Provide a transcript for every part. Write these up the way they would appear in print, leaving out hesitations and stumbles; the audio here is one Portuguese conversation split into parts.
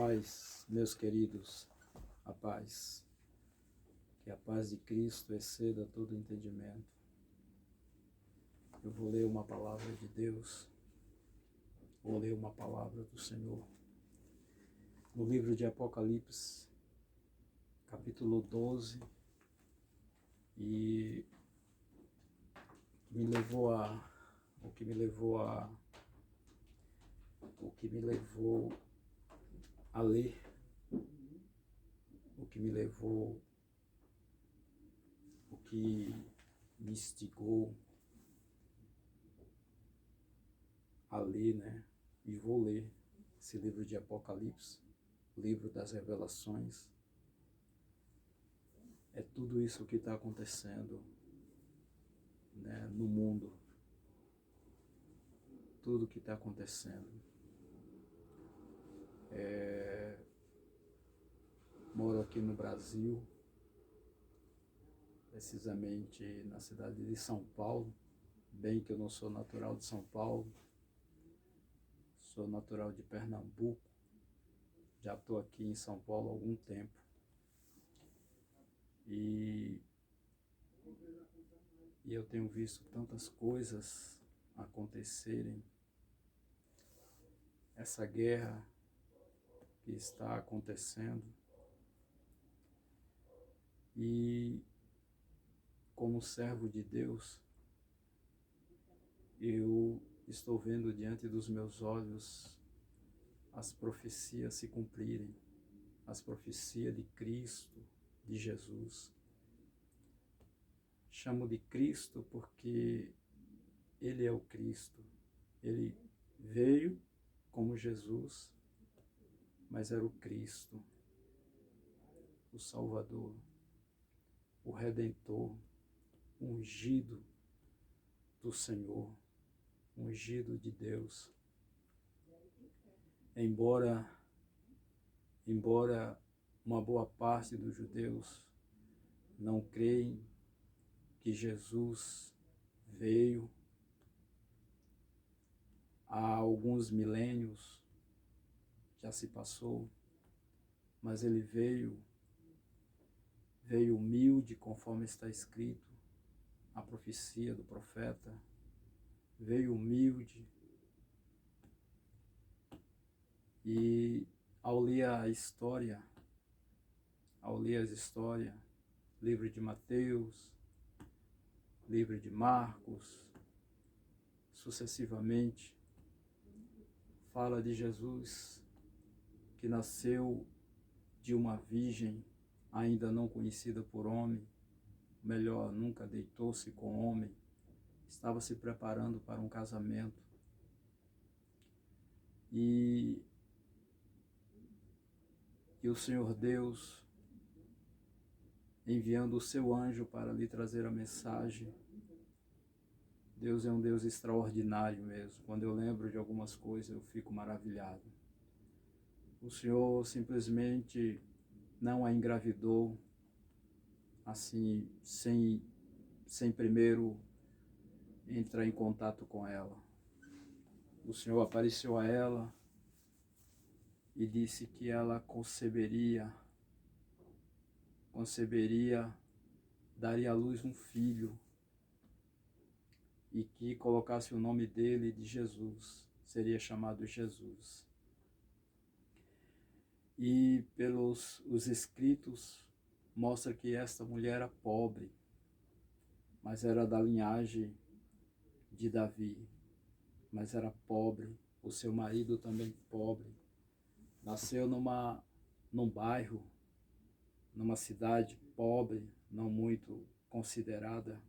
paz, meus queridos, a paz. Que a paz de Cristo exceda todo entendimento. Eu vou ler uma palavra de Deus, vou ler uma palavra do Senhor. No livro de Apocalipse, capítulo 12, e o que me levou a ler, o que me instigou a ler, né? E vou ler esse livro de Apocalipse, livro das revelações. É tudo isso que está acontecendo, né, no mundo. Tudo que está acontecendo. Moro aqui no Brasil, precisamente na cidade de São Paulo, bem que eu não sou natural de São Paulo, sou natural de Pernambuco, já estou aqui em São Paulo há algum tempo. E eu tenho visto tantas coisas acontecerem, essa guerra que está acontecendo, e como servo de Deus, eu estou vendo diante dos meus olhos as profecias se cumprirem, as profecias de Cristo, de Jesus. Chamo de Cristo porque Ele é o Cristo. Ele veio como Jesus, mas era o Cristo, o Salvador, o Redentor, o ungido do Senhor, o ungido de Deus. Embora uma boa parte dos judeus não creem que Jesus veio há alguns milênios, já se passou, mas ele veio humilde, conforme está escrito, a profecia do profeta, veio humilde. E ao ler as histórias, livro de Mateus, livro de Marcos, sucessivamente, fala de Jesus que nasceu de uma virgem ainda não conhecida por homem, melhor, nunca deitou-se com homem, estava se preparando para um casamento. E o Senhor Deus, enviando o seu anjo para lhe trazer a mensagem. Deus é um Deus extraordinário mesmo. Quando eu lembro de algumas coisas, eu fico maravilhado. O Senhor simplesmente não a engravidou, assim, sem primeiro entrar em contato com ela. O Senhor apareceu a ela e disse que ela conceberia, daria à luz um filho, e que colocasse o nome dele de Jesus, seria chamado Jesus. E pelos os escritos mostra que esta mulher era pobre, mas era da linhagem de Davi, mas era pobre, o seu marido também pobre. Nasceu num bairro, numa cidade pobre, não muito considerada.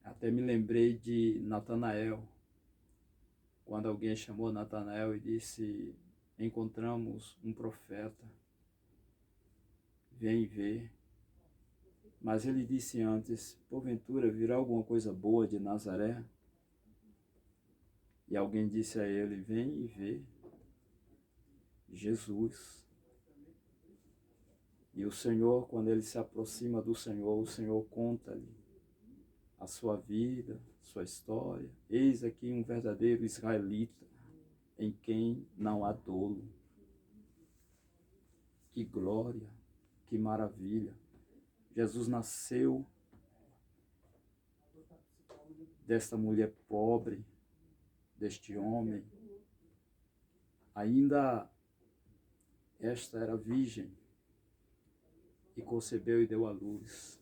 Até me lembrei de Natanael, quando alguém chamou Natanael e disse: encontramos um profeta, vem ver. Mas ele disse antes: porventura virá alguma coisa boa de Nazaré? E alguém disse a ele: vem e vê Jesus. E o Senhor, quando ele se aproxima do Senhor, o Senhor conta-lhe a sua vida, sua história. Eis aqui um verdadeiro israelita, em quem não há dolo. Que glória, que maravilha. Jesus nasceu desta mulher pobre, deste homem. Ainda esta era virgem e concebeu e deu à luz.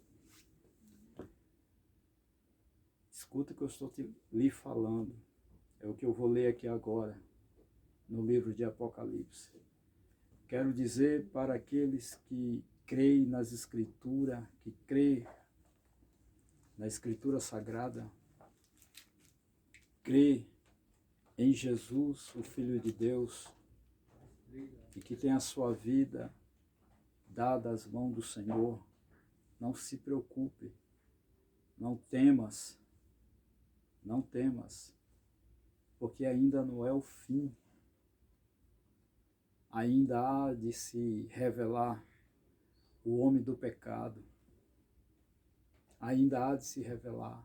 Escuta o que eu estou lhe falando. É o que eu vou ler aqui agora, no livro de Apocalipse. Quero dizer para aqueles que creem nas Escrituras, que creem na Escritura Sagrada, crê em Jesus, o Filho de Deus, e que tem a sua vida dada às mãos do Senhor. Não se preocupe, não temas, não temas, porque ainda não é o fim. Ainda há de se revelar o homem do pecado. Ainda há de se revelar.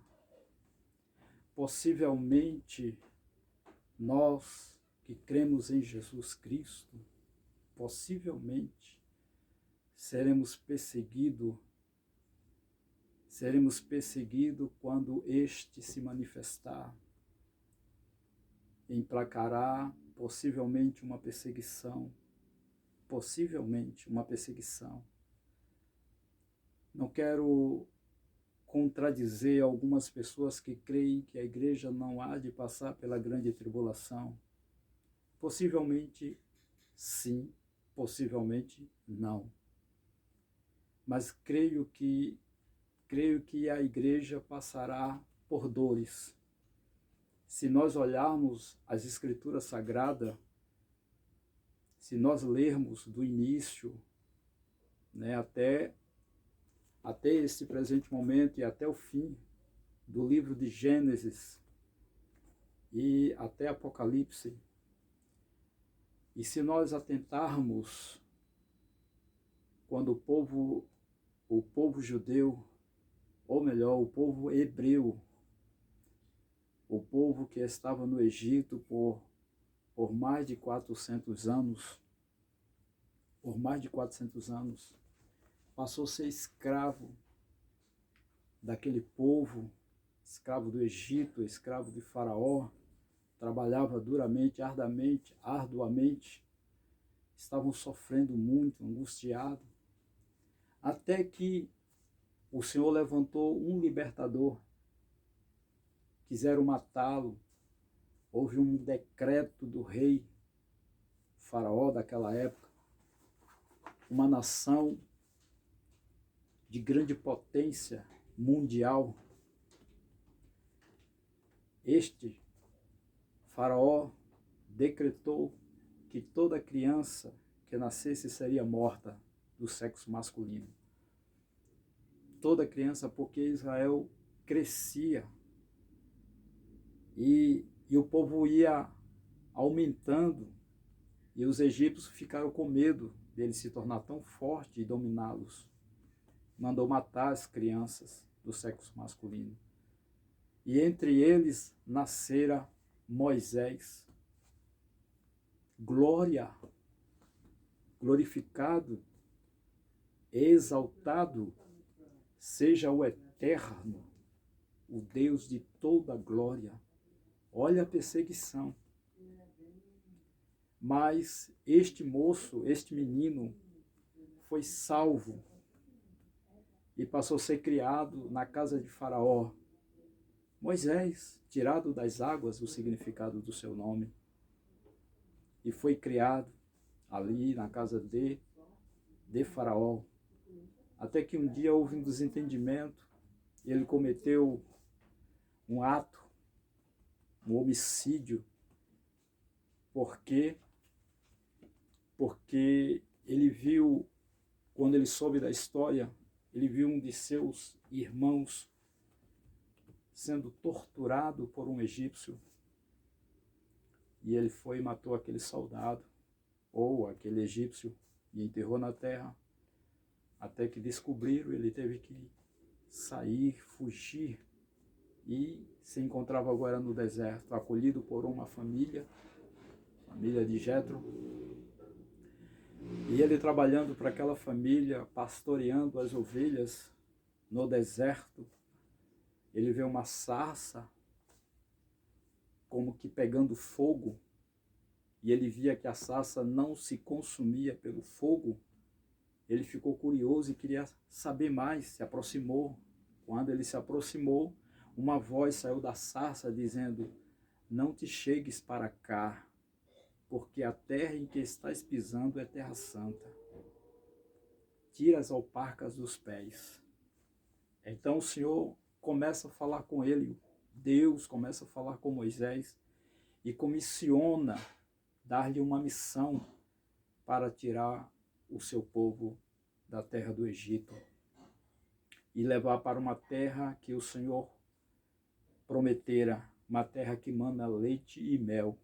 Possivelmente, nós que cremos em Jesus Cristo, possivelmente seremos perseguidos quando este se manifestar. Emplacará possivelmente uma perseguição. Não quero contradizer algumas pessoas que creem que a igreja não há de passar pela grande tribulação. Possivelmente sim, possivelmente não. Mas creio que a igreja passará por dores. Se nós olharmos as Escrituras Sagradas, se nós lermos do início, né, até esse presente momento e até o fim do livro de Gênesis e até Apocalipse, e se nós atentarmos quando o povo judeu, ou melhor, o povo hebreu, o povo que estava no Egito por mais de 400 anos, passou a ser escravo daquele povo, escravo do Egito, escravo de Faraó, trabalhava duramente, arduamente, estavam sofrendo muito, angustiados, até que o Senhor levantou um libertador. Quiseram matá-lo. Houve um decreto do rei Faraó daquela época, uma nação de grande potência mundial. Este Faraó decretou que toda criança que nascesse seria morta do sexo masculino. Toda criança, porque Israel crescia e o povo ia aumentando, e os egípcios ficaram com medo dele se tornar tão forte e dominá-los. Mandou matar as crianças do sexo masculino. E entre eles nascera Moisés. Glorificado, exaltado seja o Eterno, o Deus de toda glória. Olha a perseguição. Mas este moço, este menino, foi salvo e passou a ser criado na casa de Faraó. Moisés, tirado das águas, o significado do seu nome, e foi criado ali na casa de Faraó, até que um dia houve um desentendimento e ele cometeu um ato, um homicídio, porque ele viu, quando ele soube da história, ele viu um de seus irmãos sendo torturado por um egípcio, e ele foi e matou aquele soldado, ou aquele egípcio, e enterrou na terra, até que descobriram. Ele teve que sair, fugir, e se encontrava agora no deserto, acolhido por uma família de Jetro. E ele trabalhando para aquela família, pastoreando as ovelhas no deserto, ele vê uma sarça como que pegando fogo, e ele via que a sarça não se consumia pelo fogo. Ele ficou curioso e queria saber mais, se aproximou. Quando ele se aproximou, uma voz saiu da sarça dizendo: não te chegues para cá, porque a terra em que estás pisando é terra santa. Tira as alparcas dos pés. Então o Senhor começa a falar com ele, Deus começa a falar com Moisés e comissiona dar-lhe uma missão para tirar o seu povo da terra do Egito e levar para uma terra que o Senhor prometera, uma terra que mana leite e mel.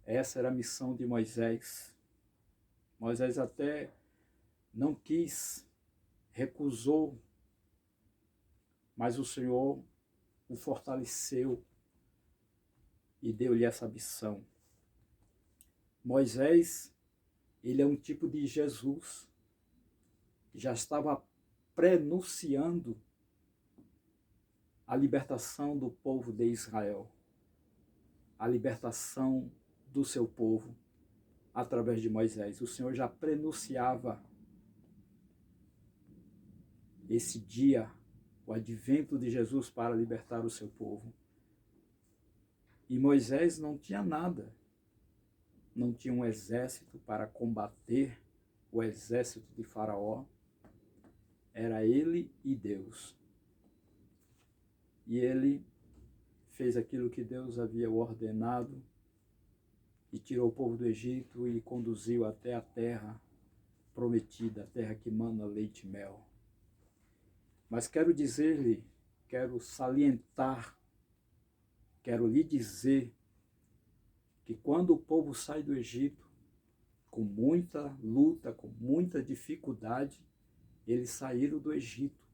Essa era a missão de Moisés. Moisés até não quis, recusou, mas o Senhor o fortaleceu e deu-lhe essa missão. Moisés, ele é um tipo de Jesus, que já estava prenunciando a libertação do povo de Israel, a libertação do seu povo através de Moisés. O Senhor já prenunciava esse dia, o advento de Jesus para libertar o seu povo. E Moisés não tinha nada, não tinha um exército para combater o exército de Faraó. Era ele e Deus. E ele fez aquilo que Deus havia ordenado e tirou o povo do Egito e conduziu até a terra prometida, a terra que mana leite e mel. Mas quero dizer-lhe, quero salientar, quero lhe dizer que quando o povo sai do Egito, com muita luta, com muita dificuldade, eles saíram do Egito.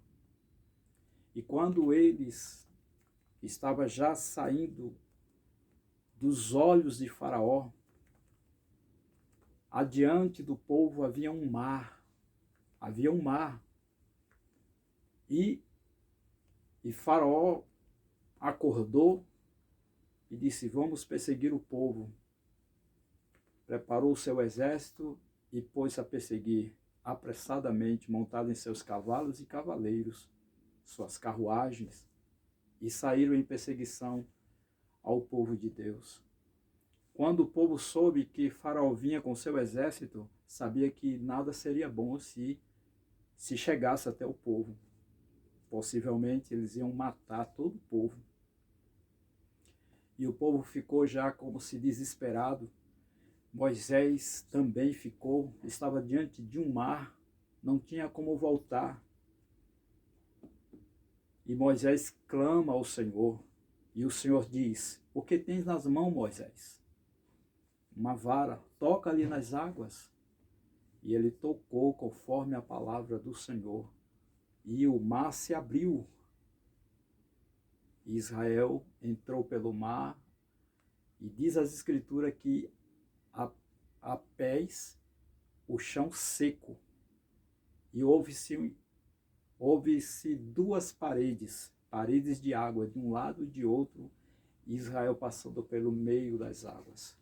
E quando eles estavam já saindo dos olhos de Faraó, adiante do povo havia um mar. E Faraó acordou e disse: vamos perseguir o povo. Preparou o seu exército e pôs-se a perseguir apressadamente, montado em seus cavalos e cavaleiros, suas carruagens, e saíram em perseguição ao povo de Deus. Quando o povo soube que Faraó vinha com seu exército, sabia que nada seria bom se chegasse até o povo. Possivelmente eles iam matar todo o povo. E o povo ficou já como se desesperado. Moisés também ficou, estava diante de um mar, não tinha como voltar. E Moisés clama ao Senhor, e o Senhor diz: o que tens nas mãos, Moisés? Uma vara, toca ali nas águas. E ele tocou conforme a palavra do Senhor, e o mar se abriu. Israel entrou pelo mar, e diz as Escrituras que a pés o chão seco, e houve-se duas paredes de água de um lado e de outro, Israel passando pelo meio das águas.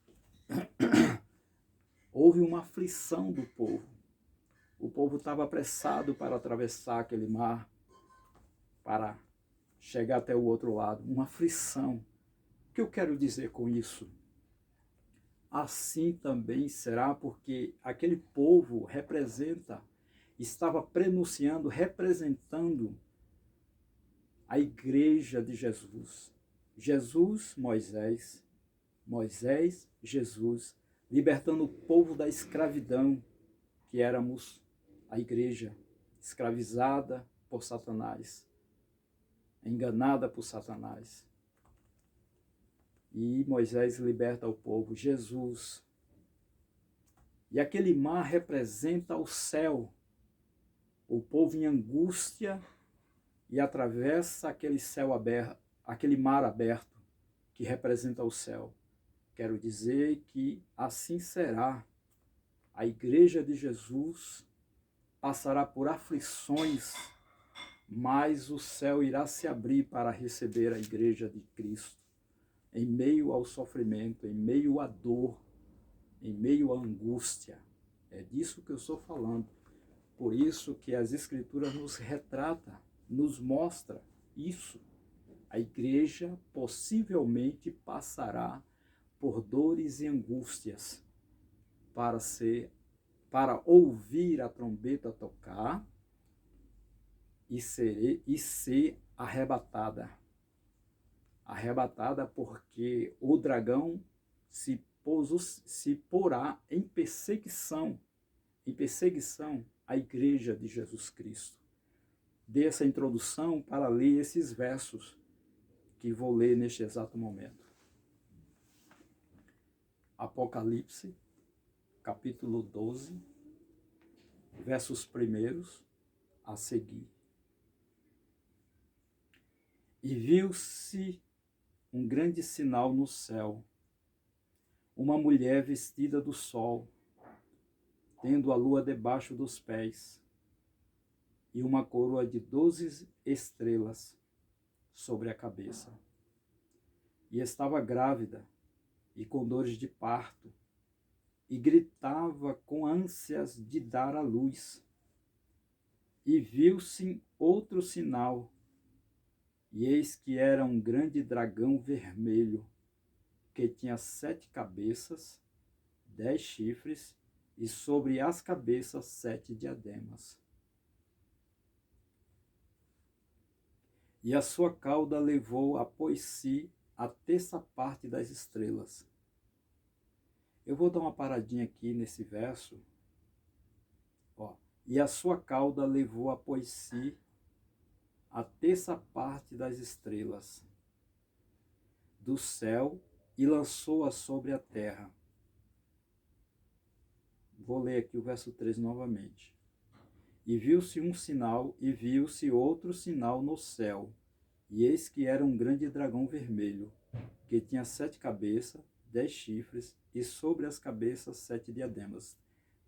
Houve uma aflição do povo. O povo estava apressado para atravessar aquele mar, para chegar até o outro lado. Uma aflição. O que eu quero dizer com isso? Assim também será, porque aquele povo estava prenunciando, representando a igreja de Jesus. Jesus, Moisés, Jesus, libertando o povo da escravidão, que éramos a igreja, escravizada por Satanás, enganada por Satanás. E Moisés liberta o povo, Jesus. E aquele mar representa o céu. O povo em angústia e atravessa aquele céu aberto, aquele mar aberto que representa o céu. Quero dizer que assim será A igreja de Jesus passará por aflições, mas o céu irá se abrir para receber a igreja de Cristo. Em meio ao sofrimento, em meio à dor, em meio à angústia. É disso que eu estou falando. Por isso que as Escrituras nos retratam, nos mostra isso. A igreja possivelmente passará por dores e angústias para ouvir a trombeta tocar e ser arrebatada. Arrebatada porque o dragão se porá em perseguição à igreja de Jesus Cristo. Dê essa introdução para ler esses versos que vou ler neste exato momento. Apocalipse, capítulo 12, versos 1 a seguir. E viu-se um grande sinal no céu, uma mulher vestida do sol, tendo a lua debaixo dos pés, e uma coroa de 12 estrelas sobre a cabeça. E estava grávida, e com dores de parto, e gritava com ânsias de dar à luz. E viu-se outro sinal, e eis que era um grande dragão vermelho, que tinha 7 cabeças, 10 chifres, e sobre as cabeças 7 diademas. E a sua cauda levou após si a terça parte das estrelas. Eu vou dar uma paradinha aqui nesse verso. E a sua cauda levou após si a terça parte das estrelas do céu e lançou-a sobre a terra. Vou ler aqui o verso 3 novamente. E viu-se um sinal, e viu-se outro sinal no céu, e eis que era um grande dragão vermelho, que tinha 7 cabeças, 10 chifres, e sobre as cabeças 7 diademas.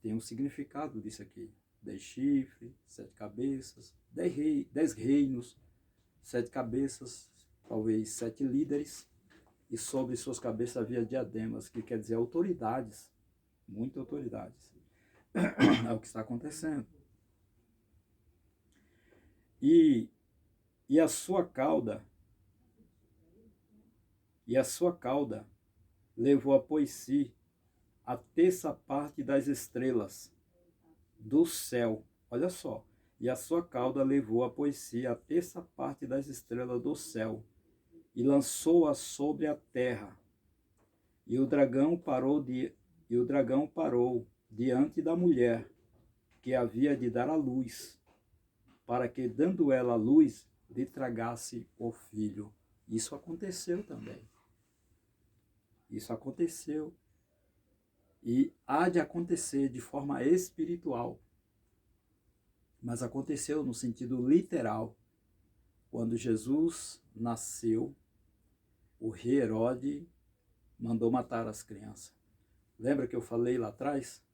Tem um significado disso aqui. 10 chifres, 7 cabeças, 10 reinos, 7 cabeças, talvez 7 líderes, e sobre suas cabeças havia diademas, que quer dizer autoridades, muitas autoridades. É o que está acontecendo. E a sua cauda levou após si a terça parte das estrelas do céu. Olha só. E a sua cauda levou após si a terça parte das estrelas do céu e lançou-a sobre a terra. E o dragão parou diante da mulher que havia de dar à luz, para que, dando ela a luz, lhe tragasse o filho. Isso aconteceu também. Isso aconteceu. E há de acontecer de forma espiritual. Mas aconteceu no sentido literal. Quando Jesus nasceu, o rei Herodes mandou matar as crianças. Lembra que eu falei lá atrás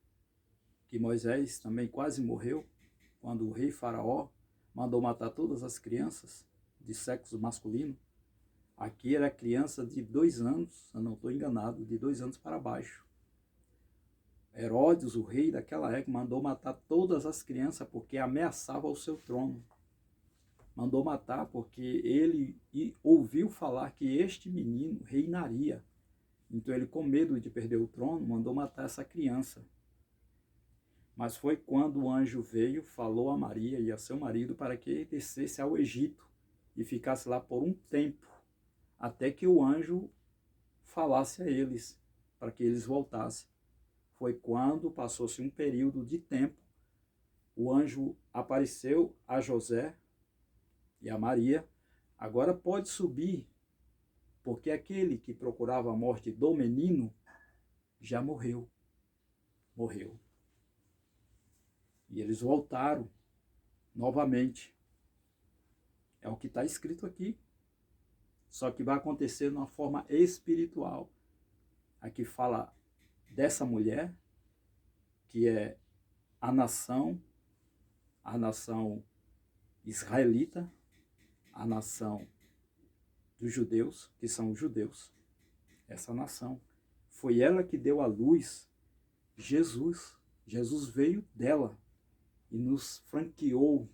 que Moisés também quase morreu quando o rei Faraó mandou matar todas as crianças de sexo masculino? Aqui era criança de 2 anos, eu não estou enganado, de 2 anos para baixo. Herodes, o rei daquela época, mandou matar todas as crianças porque ameaçava o seu trono. Mandou matar porque ele ouviu falar que este menino reinaria. Então ele, com medo de perder o trono, mandou matar essa criança. Mas foi quando o anjo veio, falou a Maria e a seu marido para que descesse ao Egito e ficasse lá por um tempo, até que o anjo falasse a eles, para que eles voltassem. Foi quando passou-se um período de tempo, o anjo apareceu a José e a Maria. Agora pode subir, porque aquele que procurava a morte do menino já morreu. Morreu. E eles voltaram novamente. É o que está escrito aqui. Só que vai acontecer de uma forma espiritual. Aqui fala dessa mulher que é a nação israelita, a nação dos judeus, que são os judeus, essa nação. Foi ela que deu à luz Jesus. Jesus veio dela e nos franqueou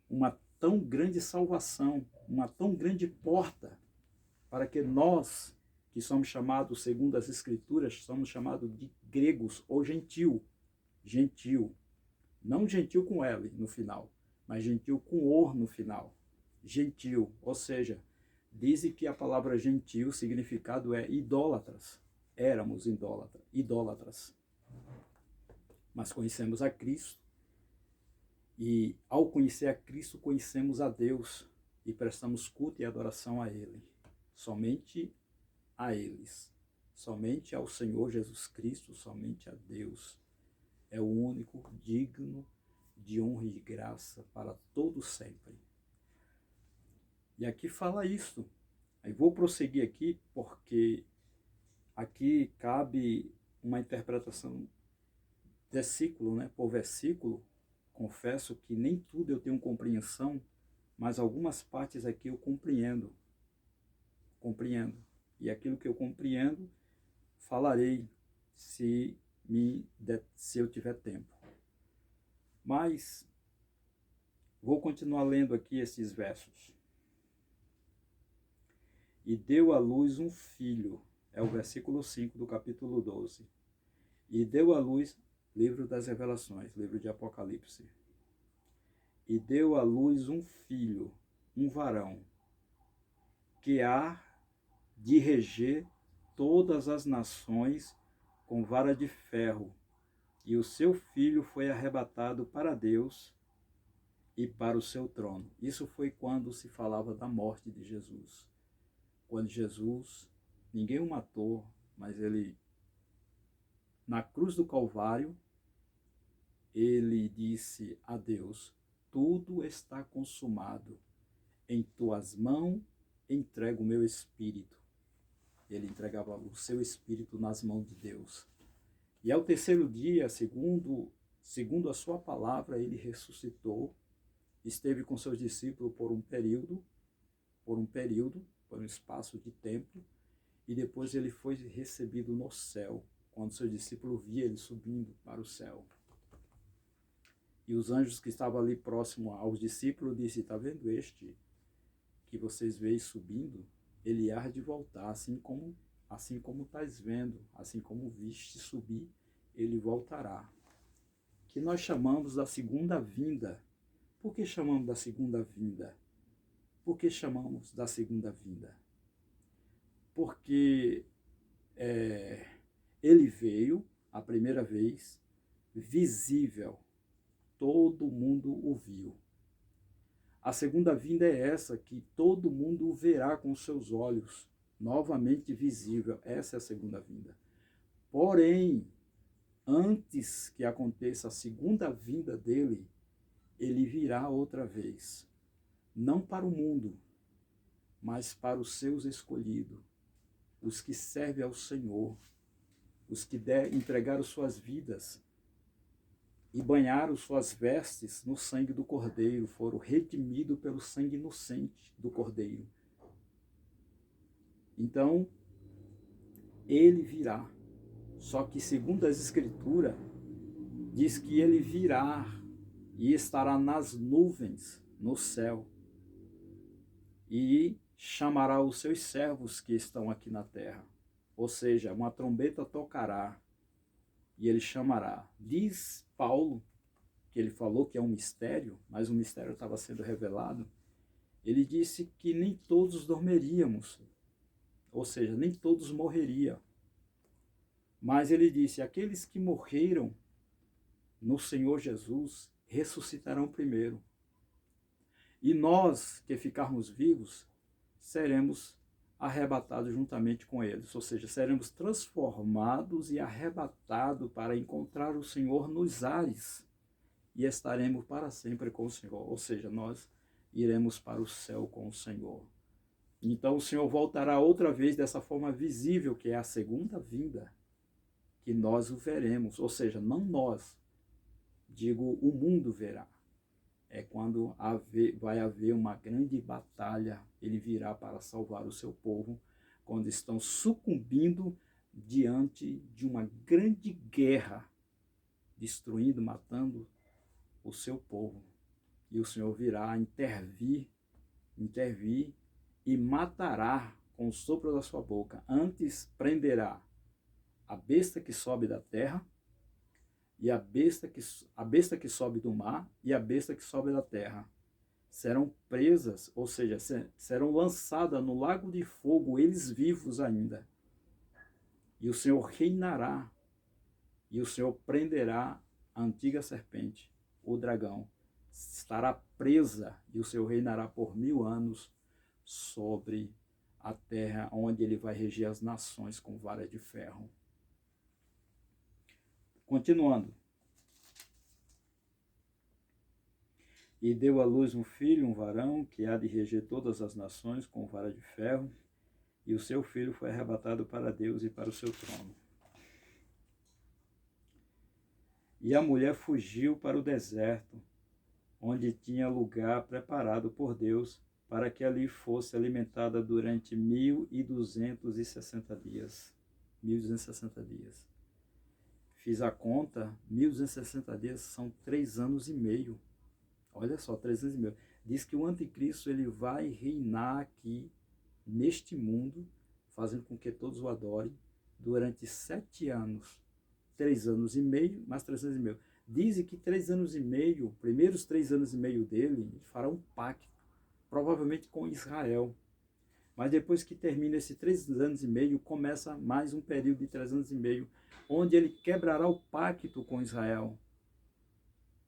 uma tão grande salvação, uma tão grande porta, para que nós, que somos chamados, segundo as Escrituras, somos chamados de gregos ou gentil. Gentil. Não gentil com L no final, mas gentil com O no final. Gentil, ou seja, dizem que a palavra gentil, o significado é idólatras. Éramos idólatras. Mas conhecemos a Cristo. E ao conhecer a Cristo, conhecemos a Deus e prestamos culto e adoração a Ele. Somente a eles. Somente ao Senhor Jesus Cristo, somente a Deus. É o único digno de honra e de graça para todo sempre. E aqui fala isso. Aí vou prosseguir aqui, porque aqui cabe uma interpretação versículo, né, por versículo. Confesso que nem tudo eu tenho compreensão, mas algumas partes aqui eu compreendo. E aquilo que eu compreendo, falarei se eu tiver tempo. Mas vou continuar lendo aqui esses versos. E deu à luz um filho, é o versículo 5 do capítulo 12. E deu à luz, livro das Revelações, livro de Apocalipse. E deu à luz um filho, um varão, que há de reger todas as nações com vara de ferro. E o seu filho foi arrebatado para Deus e para o seu trono. Isso foi quando se falava da morte de Jesus. Quando Jesus, ninguém o matou, mas ele, na cruz do Calvário, ele disse a Deus: tudo está consumado, em tuas mãos entrego o meu espírito. Ele entregava o seu espírito nas mãos de Deus. E ao terceiro dia, segundo a sua palavra, ele ressuscitou, esteve com seus discípulos por um espaço de tempo, e depois ele foi recebido no céu, quando seus discípulos viam ele subindo para o céu. E os anjos que estavam ali próximo aos discípulos disseram: está vendo este que vocês veem subindo? Ele há de voltar, assim como estás vendo, assim como viste subir, ele voltará. Que nós chamamos da segunda vinda. Por que chamamos da segunda vinda? Por que chamamos da segunda vinda? Porque ele veio a primeira vez visível, todo mundo o viu. A segunda vinda é essa, que todo mundo o verá com seus olhos, novamente visível. Essa é a segunda vinda. Porém, antes que aconteça a segunda vinda dele, ele virá outra vez. Não para o mundo, mas para os seus escolhidos, os que servem ao Senhor, os que entregaram suas vidas e banharam suas vestes no sangue do Cordeiro, foram redimidos pelo sangue inocente do Cordeiro. Então, ele virá. Só que, segundo as Escrituras, diz que ele virá e estará nas nuvens, no céu, e chamará os seus servos que estão aqui na terra. Ou seja, uma trombeta tocará e ele chamará. Diz Paulo, que ele falou que é um mistério, mas o mistério estava sendo revelado. Ele disse que nem todos dormiríamos, ou seja, nem todos morreriam. Mas ele disse: aqueles que morreram no Senhor Jesus ressuscitarão primeiro. E nós que ficarmos vivos seremos arrebatados juntamente com eles, ou seja, seremos transformados e arrebatados para encontrar o Senhor nos ares e estaremos para sempre com o Senhor, ou seja, nós iremos para o céu com o Senhor. Então o Senhor voltará outra vez dessa forma visível, que é a segunda vinda. que nós o veremos, ou seja, não nós, digo, o mundo verá. É quando vai haver uma grande batalha, ele virá para salvar o seu povo, quando estão sucumbindo diante de uma grande guerra, destruindo, matando o seu povo. E o Senhor virá intervir e matará com o sopro da sua boca. Antes prenderá a besta que sobe da terra, e a besta que sobe do mar e a besta que sobe da terra. Serão presas, ou seja, serão lançadas no lago de fogo, eles vivos ainda. E o Senhor reinará, e o Senhor prenderá a antiga serpente, o dragão. Estará presa, e o Senhor reinará por 1000 anos sobre a terra, onde ele vai reger as nações com vara de ferro. Continuando. E deu à luz um filho, um varão, que há de reger todas as nações com vara de ferro, e o seu filho foi arrebatado para Deus e para o seu trono. E a mulher fugiu para o deserto, onde tinha lugar preparado por Deus, para que ali fosse alimentada durante 1260 dias. 1260 dias. Fiz a conta, 1260 dias são 3 anos e meio. Olha só, 3 anos e meio. Diz que o anticristo ele vai reinar aqui, neste mundo, fazendo com que todos o adorem, durante 7 anos. 3 anos e meio, mais 3 anos e meio. Dizem que 3 anos e meio, primeiros 3 anos e meio dele, ele fará um pacto, provavelmente com Israel. Mas depois que termina esses 3 anos e meio, começa mais um período de 3 anos e meio, onde ele quebrará o pacto com Israel.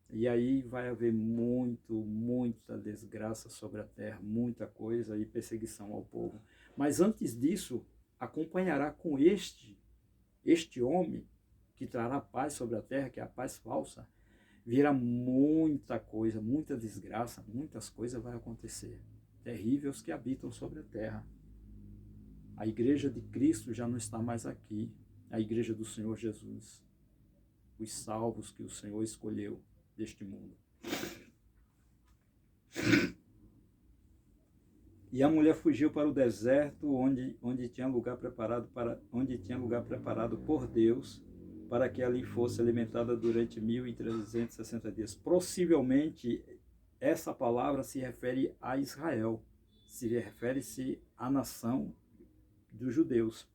E aí vai haver muita desgraça sobre a terra, muita coisa e perseguição ao povo. Mas antes disso, acompanhará com este homem, que trará paz sobre a terra, que é a paz falsa, virá muita coisa, muita desgraça, muitas coisas vai acontecer. Terríveis que habitam sobre a terra. A igreja de Cristo já não está mais aqui. A igreja do Senhor Jesus. Os salvos que o Senhor escolheu deste mundo. E a mulher fugiu para o deserto, onde tinha lugar preparado por Deus, para que ali fosse alimentada durante 1360 dias. Possivelmente, essa palavra se refere a Israel, refere-se à nação dos judeus.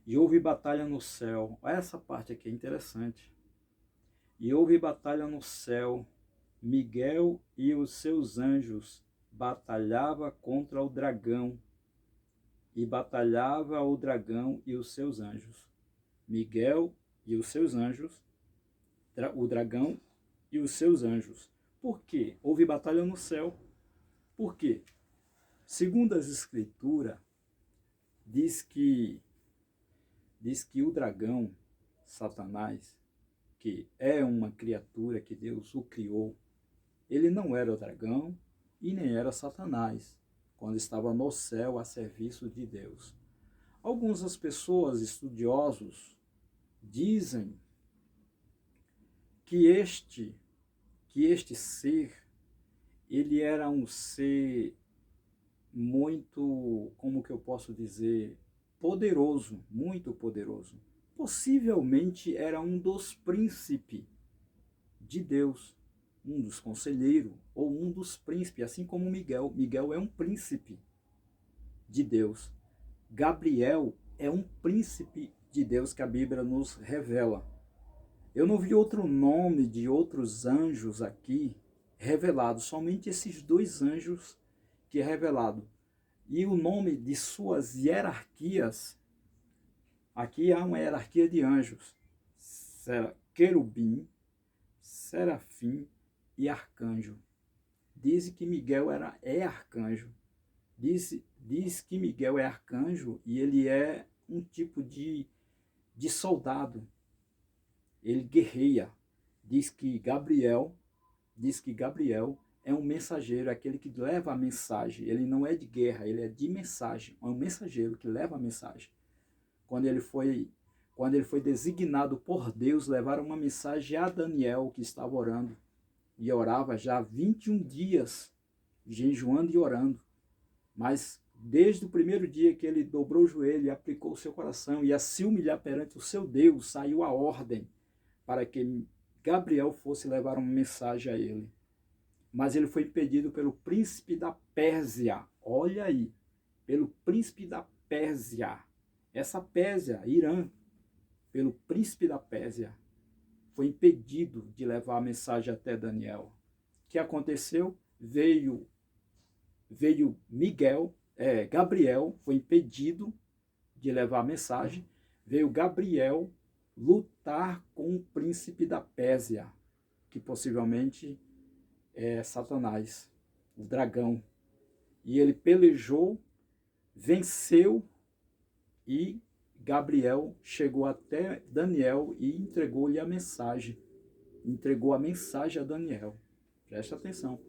E houve batalha no céu. Olha essa parte aqui, é interessante. E houve batalha no céu. Miguel e os seus anjos batalhava contra o dragão. E batalhava o dragão e os seus anjos. Miguel e os seus anjos, o dragão e os seus anjos. Por quê? Houve batalha no céu. Por quê? Segundo as escrituras, diz que o dragão, Satanás, que é uma criatura que Deus o criou, ele não era o dragão e nem era Satanás, quando estava no céu a serviço de Deus. Algumas pessoas, estudiosos, dizem que este ser, ele era um ser muito, como que eu posso dizer, poderoso, muito poderoso. Possivelmente era um dos príncipes de Deus, um dos conselheiros, ou um dos príncipes, assim como Miguel. Miguel é um príncipe de Deus. Gabriel é um príncipe de Deus que a Bíblia nos revela. Eu não vi outro nome de outros anjos aqui revelado, somente esses 2 anjos que é revelado. E o nome de suas hierarquias, aqui há uma hierarquia de anjos, querubim, serafim e arcanjo. Diz que Miguel é arcanjo. Diz que Miguel é arcanjo e ele é um tipo de soldado. Ele guerreia. Diz que Gabriel é um mensageiro, aquele que leva a mensagem. Ele não é de guerra, ele é de mensagem. É um mensageiro que leva a mensagem. quando ele foi designado por Deus levar uma mensagem a Daniel, que estava orando, e orava já 21 dias, jejuando e orando. Mas desde o primeiro dia que ele dobrou o joelho e aplicou o seu coração e a se humilhar perante o seu Deus, saiu a ordem para que Gabriel fosse levar uma mensagem a ele. Mas ele foi impedido pelo príncipe da Pérsia. Olha aí, pelo príncipe da Pérsia. Essa Pérsia, Irã, pelo príncipe da Pérsia, foi impedido de levar a mensagem até Daniel. O que aconteceu? Veio Gabriel, foi impedido de levar a mensagem. Veio Gabriel lutar com o príncipe da Pérsia, que possivelmente é Satanás, o dragão. E ele pelejou, venceu, e Gabriel chegou até Daniel e entregou-lhe a mensagem. Entregou a mensagem a Daniel. Presta atenção.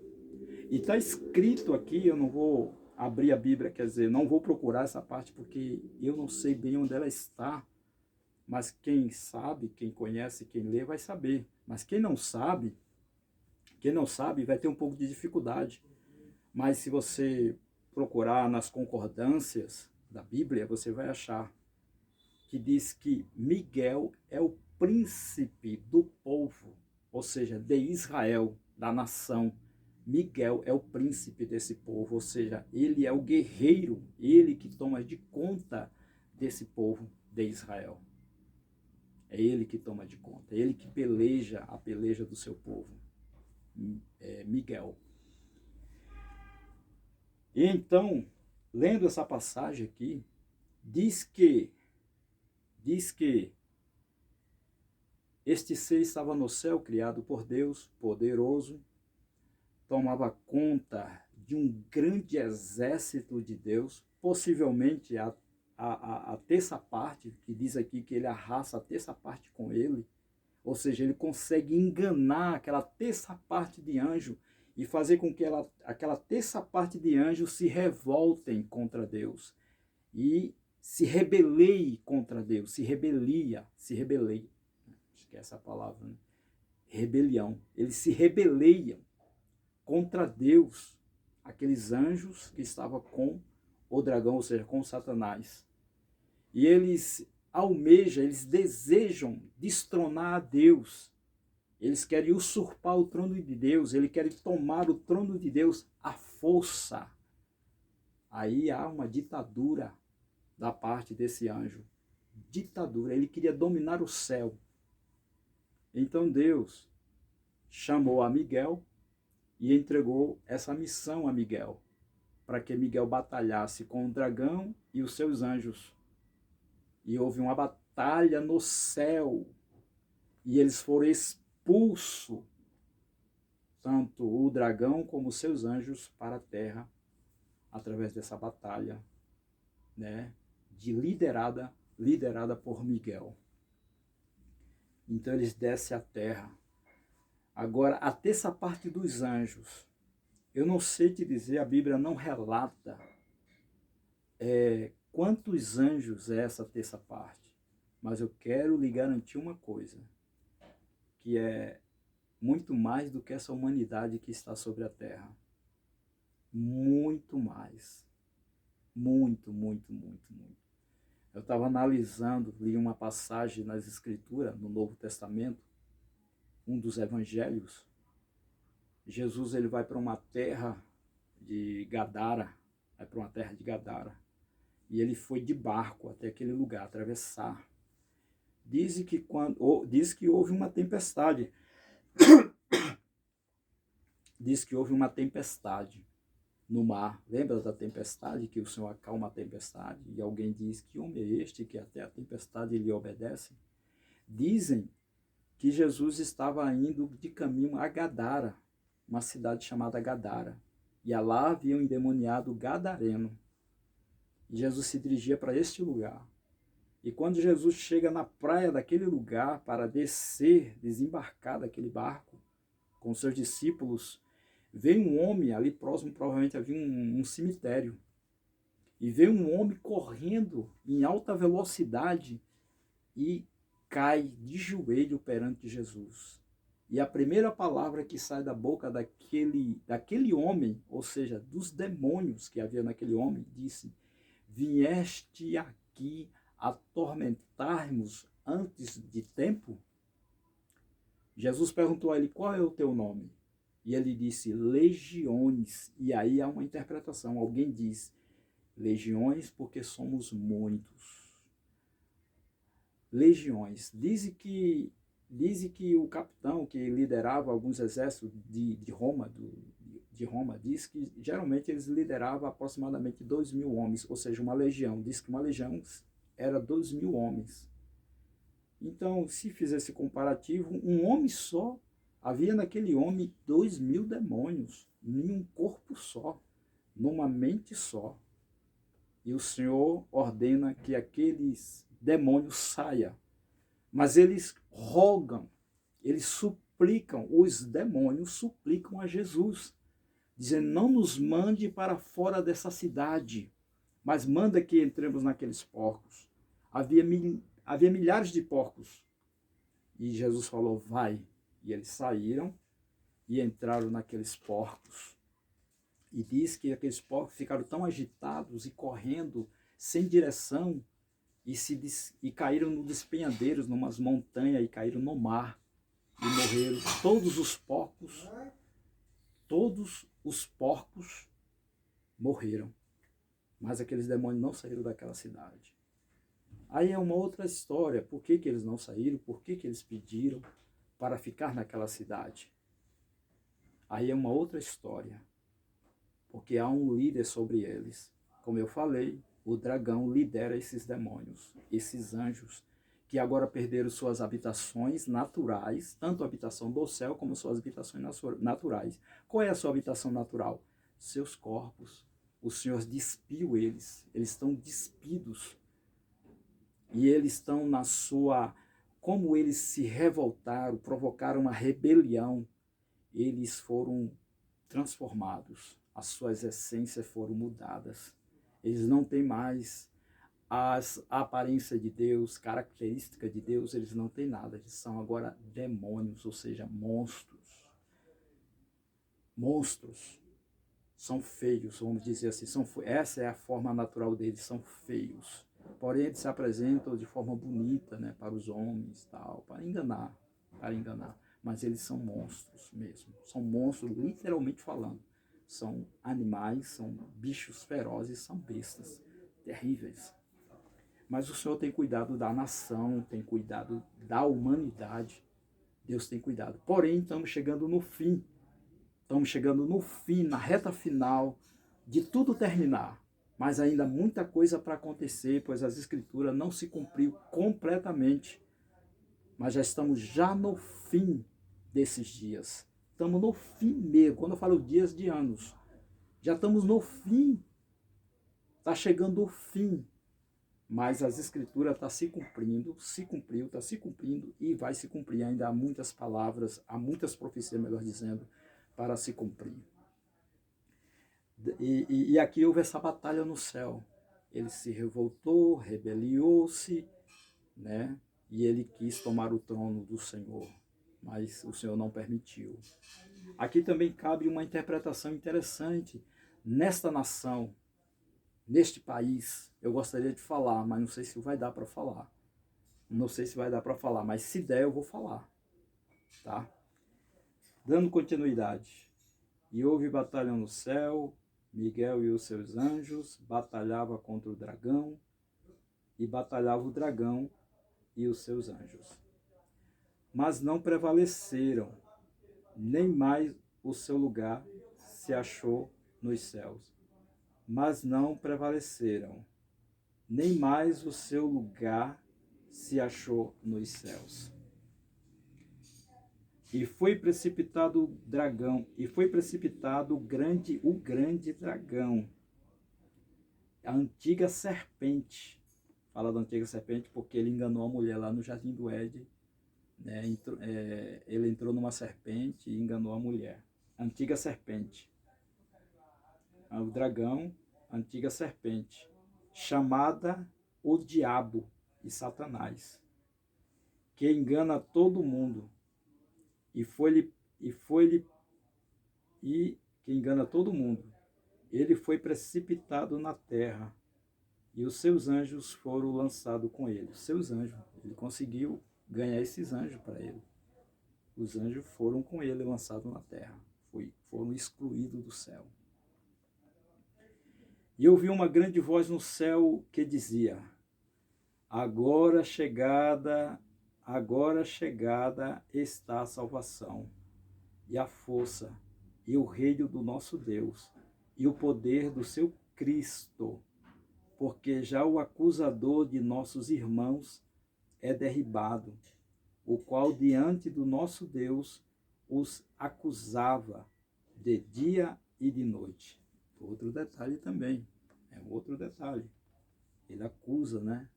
E está escrito aqui, eu não vou abrir a Bíblia, quer dizer, não vou procurar essa parte porque eu não sei bem onde ela está. Mas quem sabe, quem conhece, quem lê vai saber. Mas quem não sabe vai ter um pouco de dificuldade. Mas se você procurar nas concordâncias da Bíblia, você vai achar que diz que Miguel é o príncipe do povo, ou seja, de Israel, da nação. Miguel é o príncipe desse povo, ou seja, ele é o guerreiro, ele que toma de conta desse povo de Israel. É ele que toma de conta, é ele que peleja a peleja do seu povo. Miguel. E então, lendo essa passagem aqui, diz que este ser estava no céu, criado por Deus, poderoso, tomava conta de um grande exército de Deus, possivelmente a terça parte, que diz aqui que ele arrasta a terça parte com ele, ou seja, ele consegue enganar aquela terça parte de anjo e fazer com que aquela terça parte de anjos se revoltem contra Deus e se rebeleie contra Deus, se rebeleia, acho que é essa a palavra, né? Rebelião. Eles se rebeleiam contra Deus, aqueles anjos que estavam com o dragão, ou seja, com Satanás. E eles almejam, eles desejam destronar a Deus. Eles querem usurpar o trono de Deus, eles querem tomar o trono de Deus à força. Aí há uma ditadura da parte desse anjo. Ditadura, ele queria dominar o céu. Então Deus chamou a Miguel e entregou essa missão a Miguel, para que Miguel batalhasse com o dragão e os seus anjos. E houve uma batalha no céu, e eles foram expulsos, tanto o dragão como os seus anjos, para a terra, através dessa batalha, né, liderada por Miguel. Então eles descem à terra. Agora, a terça parte dos anjos, eu não sei te dizer, a Bíblia não relata quantos anjos é essa terça parte, mas eu quero lhe garantir uma coisa, que é muito mais do que essa humanidade que está sobre a terra. Muito mais. Muito, muito, muito, muito. Eu estava analisando, li uma passagem nas Escrituras, no Novo Testamento, um dos evangelhos. Jesus ele vai para uma terra de Gadara, e ele foi de barco até aquele lugar, atravessar. Diz que houve uma tempestade. Diz que houve uma tempestade no mar. Lembra da tempestade, que o Senhor acalma a tempestade? E alguém diz, que homem é este que até a tempestade lhe obedece? Dizem que Jesus estava indo de caminho a Gadara, uma cidade chamada Gadara. E lá havia um endemoniado gadareno. E Jesus se dirigia para este lugar. E quando Jesus chega na praia daquele lugar para desembarcar daquele barco, com seus discípulos, veio um homem ali próximo, provavelmente havia um cemitério. E veio um homem correndo em alta velocidade e cai de joelho perante Jesus. E a primeira palavra que sai da boca daquele homem, ou seja, dos demônios que havia naquele homem, disse: vieste aqui atormentar-nos antes de tempo? Jesus perguntou a ele: qual é o teu nome? E ele disse: legiões. E aí há uma interpretação. Alguém diz: legiões porque somos muitos. Legiões. Diz que o capitão que liderava alguns exércitos de Roma, diz que geralmente eles lideravam aproximadamente 2.000 homens, ou seja, uma legião. Diz que uma legião era 2.000 homens. Então, se fizer esse comparativo, um homem só, havia naquele homem 2.000 demônios, em um corpo só, numa mente só. E o Senhor ordena que aqueles demônios saiam. Mas eles rogam, eles suplicam, os demônios suplicam a Jesus, dizendo: não nos mande para fora dessa cidade, mas manda que entremos naqueles porcos. Havia milhares de porcos. E Jesus falou: vai. E eles saíram e entraram naqueles porcos. E diz que aqueles porcos ficaram tão agitados e correndo sem direção e caíram nos despenhadeiros, numas montanhas, e caíram no mar e morreram. Todos os porcos morreram. Mas aqueles demônios não saíram daquela cidade. Aí é uma outra história. Por que eles não saíram? Por que eles pediram para ficar naquela cidade? Aí é uma outra história. Porque há um líder sobre eles. Como eu falei, o dragão lidera esses demônios, esses anjos, que agora perderam suas habitações naturais, tanto a habitação do céu como suas habitações naturais. Qual é a sua habitação natural? Seus corpos. O Senhor despiu eles estão despidos. E eles estão na sua... Como eles se revoltaram, provocaram uma rebelião, eles foram transformados. As suas essências foram mudadas. Eles não têm mais a aparência de Deus, característica de Deus, eles não têm nada. Eles são agora demônios, ou seja, monstros. Monstros. São feios, vamos dizer assim. Essa é a forma natural deles, são feios. Porém, eles se apresentam de forma bonita, né, para os homens, tal, para enganar. Mas eles são monstros mesmo. São monstros, literalmente falando. São animais, são bichos ferozes, são bestas terríveis. Mas o Senhor tem cuidado da nação, tem cuidado da humanidade. Deus tem cuidado. Porém, estamos chegando no fim. Na reta final de tudo terminar. Mas ainda muita coisa para acontecer, pois as Escrituras não se cumpriu completamente. Mas já estamos no fim desses dias. Estamos no fim mesmo. Quando eu falo dias de anos, já estamos no fim. Está chegando o fim. Mas as Escrituras estão se cumprindo, está se cumprindo e vai se cumprir. Ainda há muitas palavras, há muitas profecias, melhor dizendo, para se cumprir. E aqui houve essa batalha no céu. Ele se revoltou, rebeliou-se, né? E ele quis tomar o trono do Senhor, mas o Senhor não permitiu. Aqui também cabe uma interpretação interessante. Nesta nação, neste país, eu gostaria de falar, mas não sei se vai dar para falar. Mas se der eu vou falar, tá? Dando continuidade. E houve batalha no céu, Miguel e os seus anjos batalhavam contra o dragão, e batalhava o dragão e os seus anjos. Mas não prevaleceram, nem mais o seu lugar se achou nos céus. Mas não prevaleceram, nem mais o seu lugar se achou nos céus. E foi precipitado o dragão, o grande dragão, a antiga serpente. Fala da antiga serpente porque ele enganou a mulher lá no Jardim do Éden, né? Ele entrou numa serpente e enganou a mulher. Antiga serpente. O dragão, antiga serpente, chamada o diabo e Satanás, que engana todo mundo, e que engana todo mundo. Ele foi precipitado na terra, e os seus anjos foram lançados com ele. Os seus anjos, ele conseguiu ganhar esses anjos para ele. Os anjos foram com ele lançados na terra, foram excluídos do céu. E eu vi uma grande voz no céu que dizia: agora chegada está a salvação, e a força, e o reino do nosso Deus, e o poder do seu Cristo, porque já o acusador de nossos irmãos é derribado, o qual diante do nosso Deus os acusava de dia e de noite. Outro detalhe também, outro detalhe. Ele acusa, né?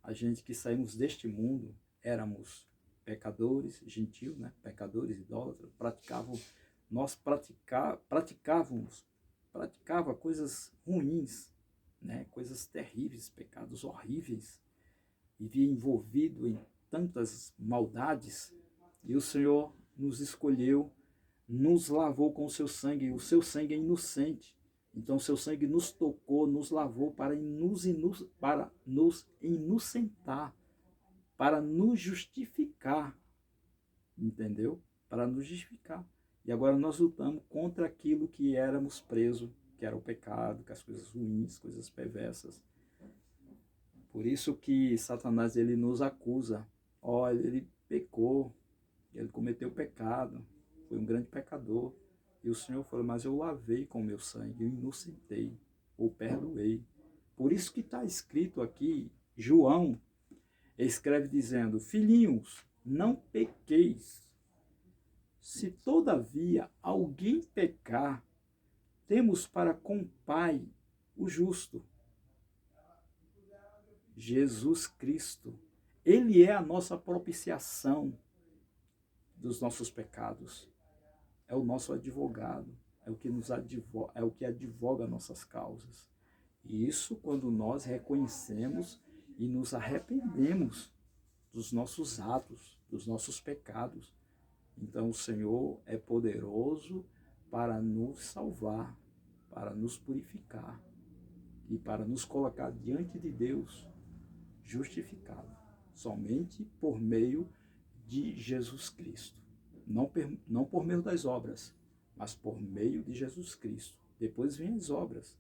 A gente que saímos deste mundo, éramos pecadores, gentios, né? Pecadores, idólatras, praticava coisas ruins, né? Coisas terríveis, pecados horríveis, vivia envolvido em tantas maldades, e o Senhor nos escolheu, nos lavou com o seu sangue. O seu sangue é inocente, então o seu sangue nos tocou, nos lavou para nos inocentar, para nos justificar, entendeu? Para nos justificar. E agora nós lutamos contra aquilo que éramos presos, que era o pecado, que as coisas ruins, coisas perversas. Por isso que Satanás, ele nos acusa. Olha, ele pecou, ele cometeu pecado, foi um grande pecador. E o Senhor falou: mas eu lavei com o meu sangue, eu inocentei, ou perdoei. Por isso que está escrito aqui, João escreve dizendo: filhinhos, não pequeis. Se todavia alguém pecar, temos para com o Pai o justo, Jesus Cristo. Ele é a nossa propiciação dos nossos pecados. É o nosso advogado, é o que advoga nossas causas. E isso quando nós reconhecemos e nos arrependemos dos nossos atos, dos nossos pecados. Então o Senhor é poderoso para nos salvar, para nos purificar e para nos colocar diante de Deus justificado, somente por meio de Jesus Cristo. Não por meio das obras, mas por meio de Jesus Cristo. Depois vêm as obras,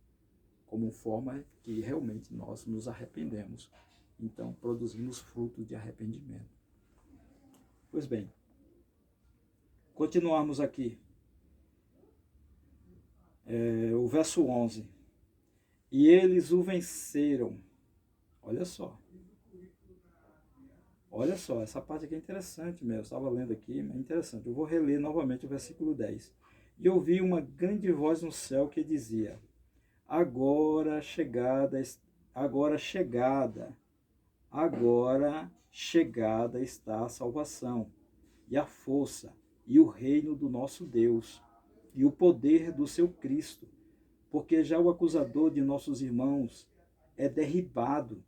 como forma que realmente nós nos arrependemos. Então produzimos fruto de arrependimento. Pois bem, continuarmos aqui. O verso 11. E eles o venceram. Olha só. Olha só, essa parte aqui é interessante mesmo. Eu estava lendo aqui, mas é interessante. Eu vou reler novamente o versículo 10. E ouvi uma grande voz no céu que dizia: agora chegada está a salvação, e a força, e o reino do nosso Deus, e o poder do seu Cristo, porque já o acusador de nossos irmãos é derribado,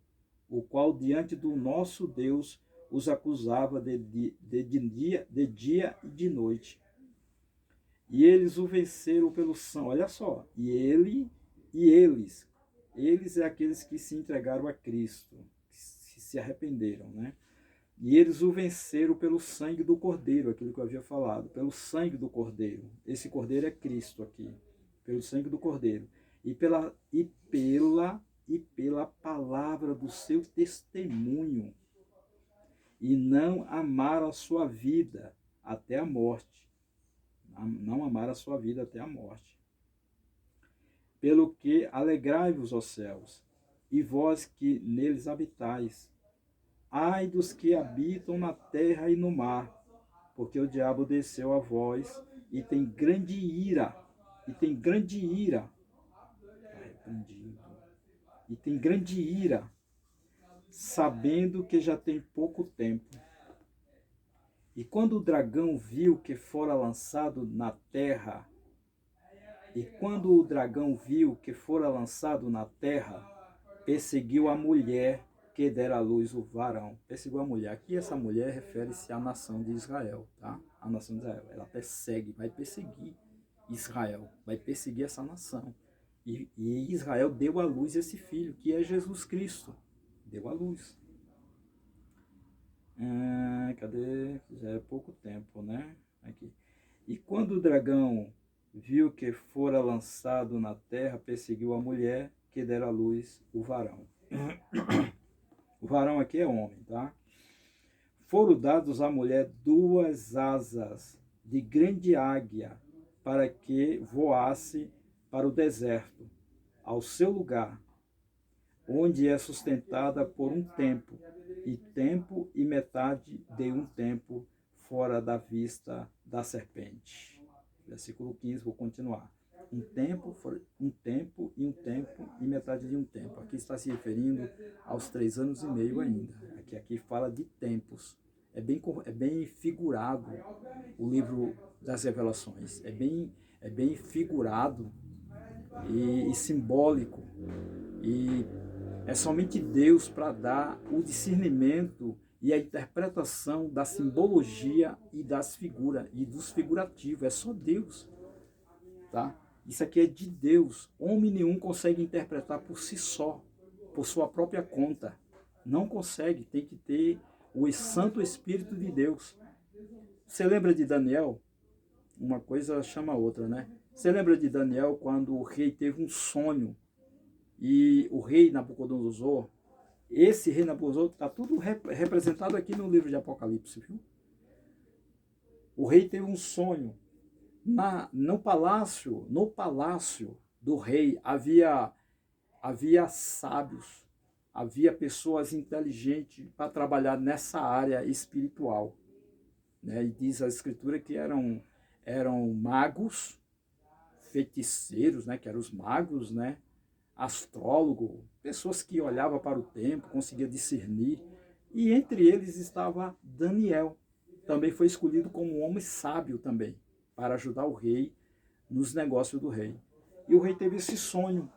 o qual diante do nosso Deus os acusava de dia e de noite. E eles o venceram pelo sangue. Olha só, eles é aqueles que se entregaram a Cristo, que se arrependeram, né? E eles o venceram pelo sangue do Cordeiro, aquilo que eu havia falado, pelo sangue do Cordeiro. Esse Cordeiro é Cristo aqui, pelo sangue do Cordeiro. E pela palavra do seu testemunho. E não amaram a sua vida até a morte. Não amaram a sua vida até a morte. Pelo que alegrai-vos, ó céus, e vós que neles habitais. Ai dos que habitam na terra e no mar, porque o diabo desceu a vós e tem grande ira. Sabendo que já tem pouco tempo. E quando o dragão viu que fora lançado na terra, E quando o dragão viu que fora lançado na terra, perseguiu a mulher que dera à luz o varão. Perseguiu a mulher. Aqui essa mulher refere-se à nação de Israel, tá? A nação de Israel. Ela persegue, vai perseguir Israel, vai perseguir essa nação. E Israel deu à luz esse filho, que é Jesus Cristo. Deu à luz. Cadê? Já é pouco tempo, né? Aqui. E quando o dragão viu que fora lançado na terra, perseguiu a mulher que dera à luz o varão. O varão aqui é homem, tá? Foram dados à mulher 2 asas de grande águia, para que voasse para o deserto, ao seu lugar, onde é sustentada por um tempo e metade de um tempo fora da vista da serpente. Versículo 15, vou continuar. Um tempo e metade de um tempo. Aqui está se referindo aos 3 anos e meio ainda. Aqui fala de tempos. É bem figurado o livro das Revelações. É bem figurado e simbólico. E é somente Deus para dar o discernimento e a interpretação da simbologia e das figuras e dos figurativos. É só Deus, tá? Isso aqui é de Deus. Homem nenhum consegue interpretar por si só, por sua própria conta. Não consegue, tem que ter o Santo Espírito de Deus. Você lembra de Daniel? Uma coisa chama a outra, né? Você lembra de Daniel quando o rei teve um sonho e o rei Nabucodonosor, esse rei Nabucodonosor está tudo representado aqui no livro de Apocalipse, viu? O rei teve um sonho. No palácio do rei havia sábios, havia pessoas inteligentes para trabalhar nessa área espiritual, né? E diz a escritura que eram magos, feiticeiros, né? Que eram os magos, né? Astrólogo, pessoas que olhavam para o tempo, conseguiam discernir. E entre eles estava Daniel. Também foi escolhido como um homem sábio também, para ajudar o rei nos negócios do rei. E o rei teve esse sonho.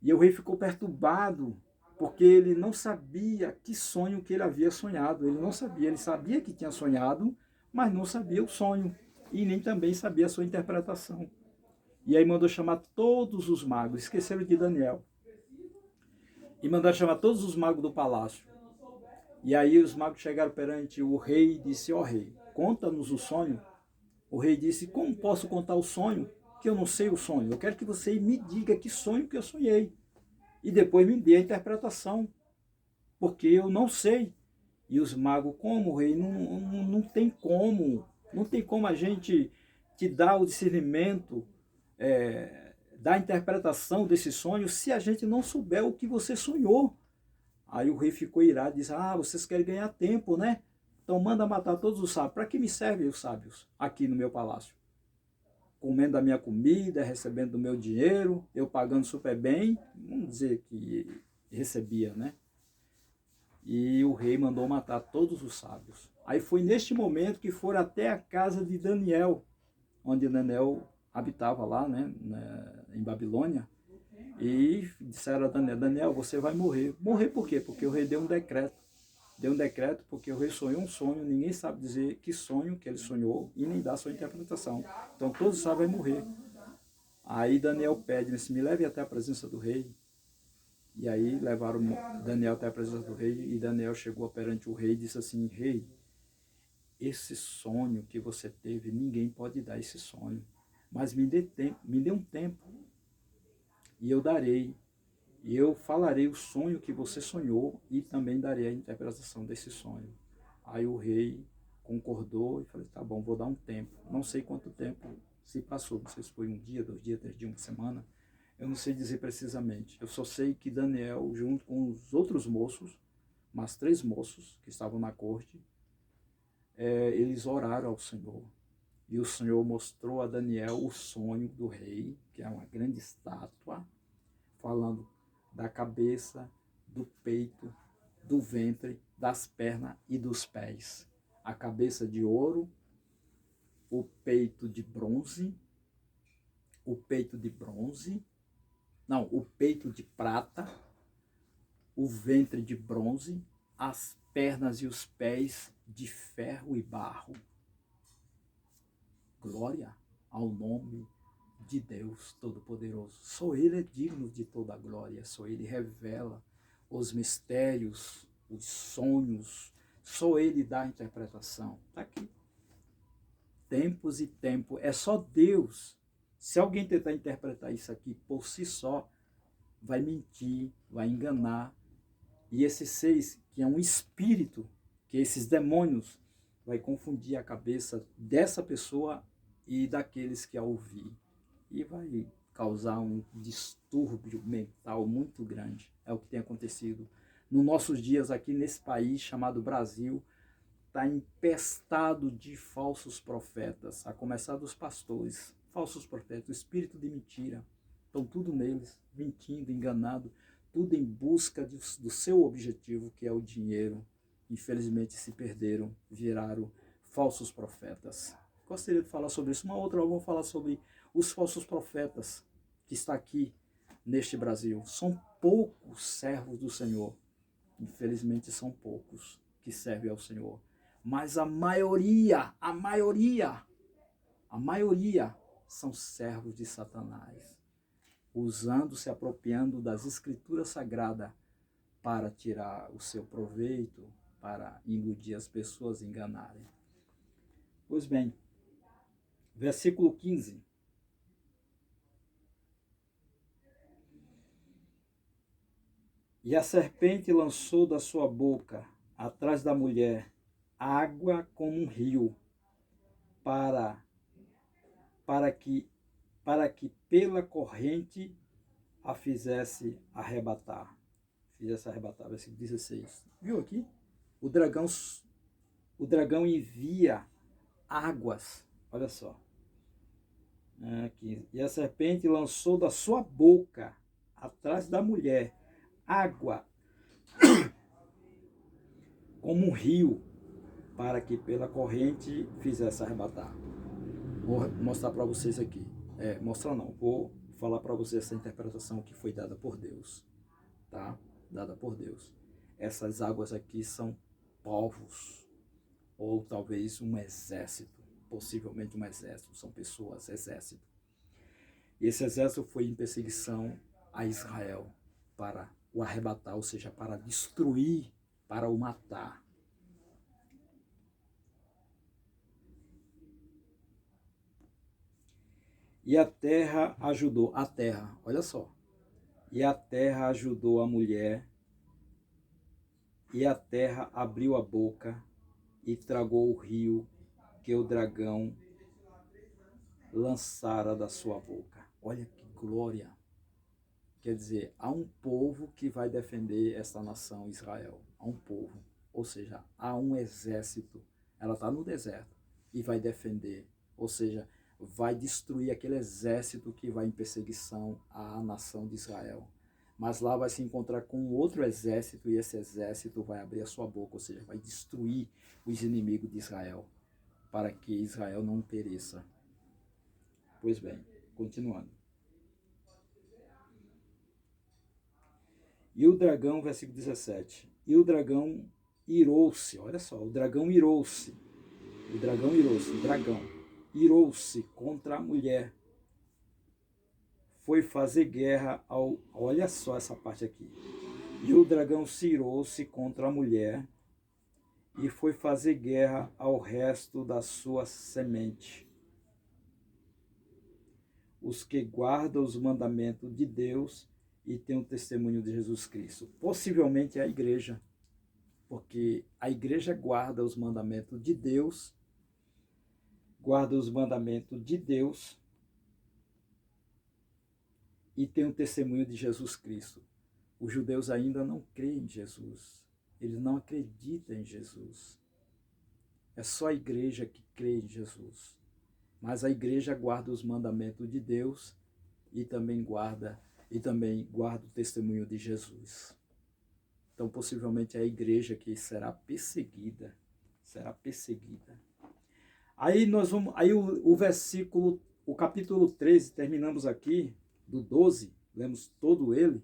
E o rei ficou perturbado, porque ele não sabia que sonho que ele havia sonhado. Ele não sabia, ele sabia que tinha sonhado, mas não sabia o sonho. E nem também sabia a sua interpretação. E aí mandou chamar todos os magos, esqueceram de Daniel. E mandaram chamar todos os magos do palácio. E aí os magos chegaram perante o rei e disse: ó rei, conta-nos o sonho. O rei disse: como posso contar o sonho, que eu não sei o sonho? Eu quero que você me diga que sonho que eu sonhei. E depois me dê a interpretação, porque eu não sei. E os magos: como, rei? Não tem como. Não tem como a gente te dar o discernimento da interpretação desse sonho se a gente não souber o que você sonhou. Aí o rei ficou irado e disse: vocês querem ganhar tempo, né? Então manda matar todos os sábios. Para que me servem os sábios aqui no meu palácio? Comendo a minha comida, recebendo o meu dinheiro, eu pagando super bem, vamos dizer que recebia, né? E o rei mandou matar todos os sábios. Aí foi neste momento que foram até a casa de Daniel, onde Daniel habitava lá, né, em Babilônia, e disseram a Daniel: Daniel, você vai morrer. Morrer por quê? Porque o rei deu um decreto. Deu um decreto porque o rei sonhou um sonho, ninguém sabe dizer que sonho que ele sonhou e nem dá sua interpretação. Então todos sabem morrer. Aí Daniel pede: me leve até a presença do rei. E aí levaram Daniel até a presença do rei, e Daniel chegou perante o rei e disse assim: rei, esse sonho que você teve, ninguém pode dar esse sonho, mas me dê um tempo, e eu darei. E eu falarei o sonho que você sonhou e também darei a interpretação desse sonho. Aí o rei concordou e falou: tá bom, vou dar um tempo. Não sei quanto tempo se passou, não sei se foi 1 dia, 2 dias, 3 dias, 1 semana. Eu não sei dizer precisamente. Eu só sei que Daniel, junto com os outros moços, mais 3 moços que estavam na corte, eles oraram ao Senhor. E o Senhor mostrou a Daniel o sonho do rei, que é uma grande estátua, falando da cabeça, do peito, do ventre, das pernas e dos pés. A cabeça de ouro, o peito de bronze, o peito de bronze, não, o peito de prata, o ventre de bronze, as pernas e os pés de ferro e barro. Glória ao nome de Deus Todo-Poderoso. Só Ele é digno de toda a glória, só Ele revela os mistérios, os sonhos, só Ele dá a interpretação. Está aqui. Tempos e tempo, é só Deus. Se alguém tentar interpretar isso aqui por si só, vai mentir, vai enganar. E esses seis, que é um espírito, que esses demônios, vai confundir a cabeça dessa pessoa e daqueles que a ouvir. E vai causar um distúrbio mental muito grande. É o que tem acontecido nos nossos dias aqui nesse país chamado Brasil. Está empestado de falsos profetas, a começar dos pastores, falsos profetas, o espírito de mentira. Estão tudo neles, mentindo, enganado, tudo em busca do seu objetivo, que é o dinheiro. Infelizmente se perderam, viraram falsos profetas. Gostaria de falar sobre isso. Uma outra eu vou falar sobre os falsos profetas que está aqui neste Brasil. São poucos servos do Senhor. Infelizmente são poucos que servem ao Senhor. Mas a maioria são servos de Satanás, usando, se apropriando das escrituras sagradas para tirar o seu proveito, para iludir as pessoas e enganarem. Pois bem, versículo 15. E a serpente lançou da sua boca, atrás da mulher, água como um rio, para que pela corrente a fizesse arrebatar. Versículo 16. Viu aqui? O dragão envia águas. Olha só. Aqui. E a serpente lançou da sua boca, atrás da mulher, água como um rio, para que pela corrente fizesse arrebatar. Vou mostrar para vocês aqui. Mostrar não, vou falar para vocês essa interpretação que foi dada por Deus. Tá? Dada por Deus. Essas águas aqui são povos, ou talvez um exército, possivelmente um exército, são pessoas, exército. E esse exército foi em perseguição a Israel para o arrebatar, ou seja, para destruir, para o matar. E a terra ajudou, olha só. E a terra ajudou a mulher, e a terra abriu a boca e tragou o rio que o dragão lançara da sua boca. Olha que glória! Quer dizer, há um povo que vai defender esta nação Israel. Há um povo, ou seja, há um exército. Ela está no deserto e vai defender, ou seja, vai destruir aquele exército que vai em perseguição à nação de Israel. Mas lá vai se encontrar com outro exército e esse exército vai abrir a sua boca, ou seja, vai destruir os inimigos de Israel, para que Israel não pereça. Pois bem, continuando. E o dragão, versículo 17, e o dragão irou-se, olha só, o dragão irou-se contra a mulher, foi fazer guerra olha só essa parte aqui, e o dragão se irou-se contra a mulher, e foi fazer guerra ao resto da sua semente, os que guardam os mandamentos de Deus e têm o testemunho de Jesus Cristo. Possivelmente é a igreja, porque a igreja guarda os mandamentos de Deus, e tem o testemunho de Jesus Cristo. Os judeus ainda não creem em Jesus, eles não acreditam em Jesus. É só a igreja que crê em Jesus. Mas a igreja guarda os mandamentos de Deus e também guarda o testemunho de Jesus. Então, possivelmente, é a igreja que será perseguida. Aí o versículo o capítulo 13, terminamos aqui, do 12, lemos todo ele,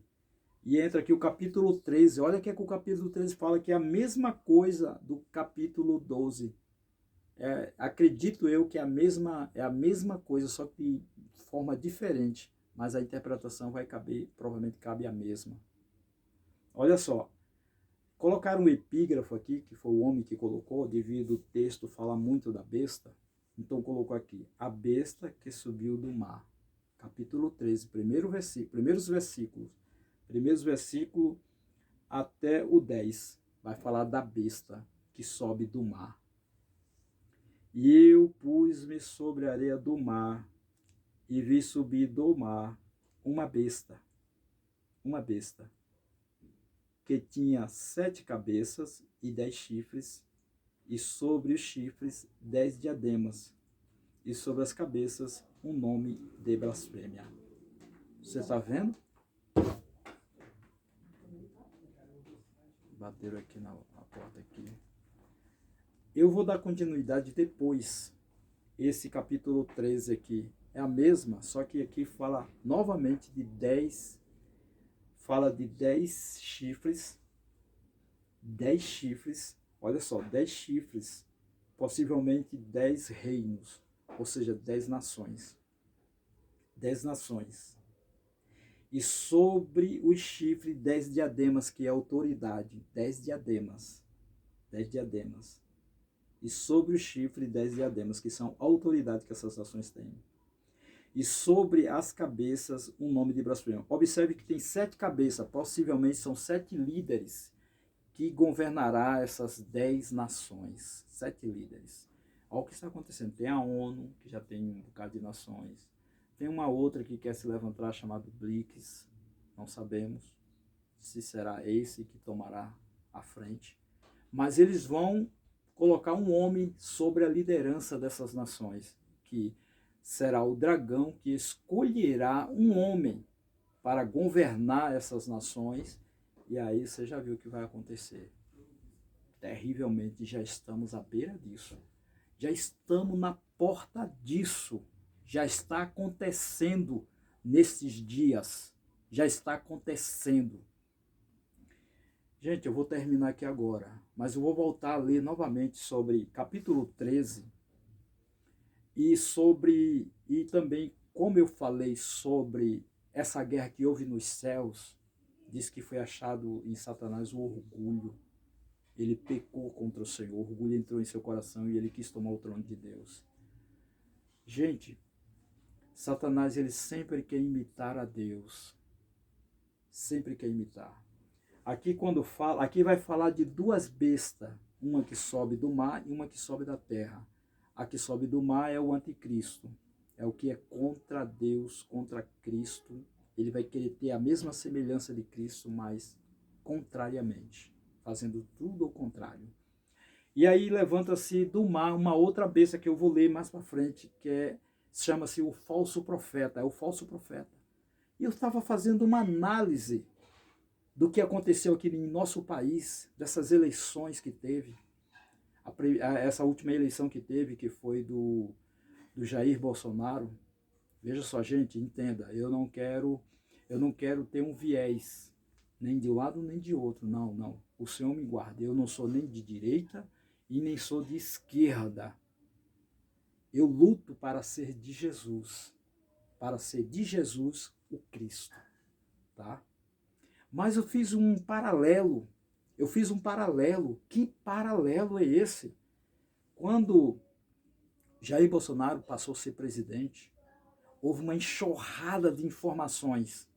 e entra aqui o capítulo 13. Olha o que é que o capítulo 13 fala, que é a mesma coisa do capítulo 12. Acredito eu que é a mesma coisa, só que de forma diferente, mas a interpretação vai caber, provavelmente cabe a mesma. Olha só, colocaram um epígrafo aqui, que foi o homem que colocou, devido o texto falar muito da besta. Então colocou aqui, a besta que subiu do mar. Capítulo 13, primeiros versículos até o 10. Vai falar da besta que sobe do mar. E eu pus-me sobre a areia do mar, e vi subir do mar uma besta, que tinha 7 cabeças e 10 chifres, e sobre os chifres 10 diademas, e sobre as cabeças um nome de blasfêmia. Você está vendo? Bateram aqui na porta aqui. Eu vou dar continuidade depois. Esse capítulo 13 aqui é a mesma, só que aqui fala novamente de 10 chifres. 10 chifres, olha só, 10 chifres, possivelmente 10 reinos, ou seja, 10 nações. 10 nações. E sobre os chifres, 10 diademas, que é autoridade. 10 diademas. 10 diademas. E sobre o chifre 10 diademas, que são a autoridade que essas nações têm. E sobre as cabeças um nome de blasfêmia. Observe que tem 7 cabeças, possivelmente são 7 líderes que governará essas 10 nações. 7 líderes. Olha o que está acontecendo. Tem a ONU, que já tem um bocado de nações. Tem uma outra que quer se levantar, chamada BRICS. Não sabemos se será esse que tomará a frente. Mas eles vão colocar um homem sobre a liderança dessas nações, que será o dragão que escolherá um homem para governar essas nações, e aí você já viu o que vai acontecer. Terrivelmente, já estamos à beira disso. Já estamos na porta disso. Já está acontecendo nesses dias. Já está acontecendo. Gente, eu vou terminar aqui agora, mas eu vou voltar a ler novamente sobre capítulo 13 e também, como eu falei sobre essa guerra que houve nos céus, diz que foi achado em Satanás o orgulho. Ele pecou contra o Senhor, o orgulho entrou em seu coração e ele quis tomar o trono de Deus. Gente, Satanás, ele sempre quer imitar a Deus. Sempre quer imitar. Aqui aqui vai falar de 2 bestas, uma que sobe do mar e uma que sobe da terra. A que sobe do mar é o anticristo, é o que é contra Deus, contra Cristo. Ele vai querer ter a mesma semelhança de Cristo, mas contrariamente, fazendo tudo ao contrário. E aí levanta-se do mar uma outra besta que eu vou ler mais para frente, que chama-se o falso profeta, é o falso profeta. E eu estava fazendo uma análise do que aconteceu aqui em nosso país, dessas eleições que teve, essa última eleição que teve, que foi do Jair Bolsonaro. Veja só, gente, entenda, eu não quero ter um viés, nem de um lado nem de outro, não. O Senhor me guarde, eu não sou nem de direita e nem sou de esquerda. Eu luto para ser de Jesus o Cristo, tá? Mas eu fiz um paralelo. Que paralelo é esse? Quando Jair Bolsonaro passou a ser presidente, houve uma enxurrada de informações,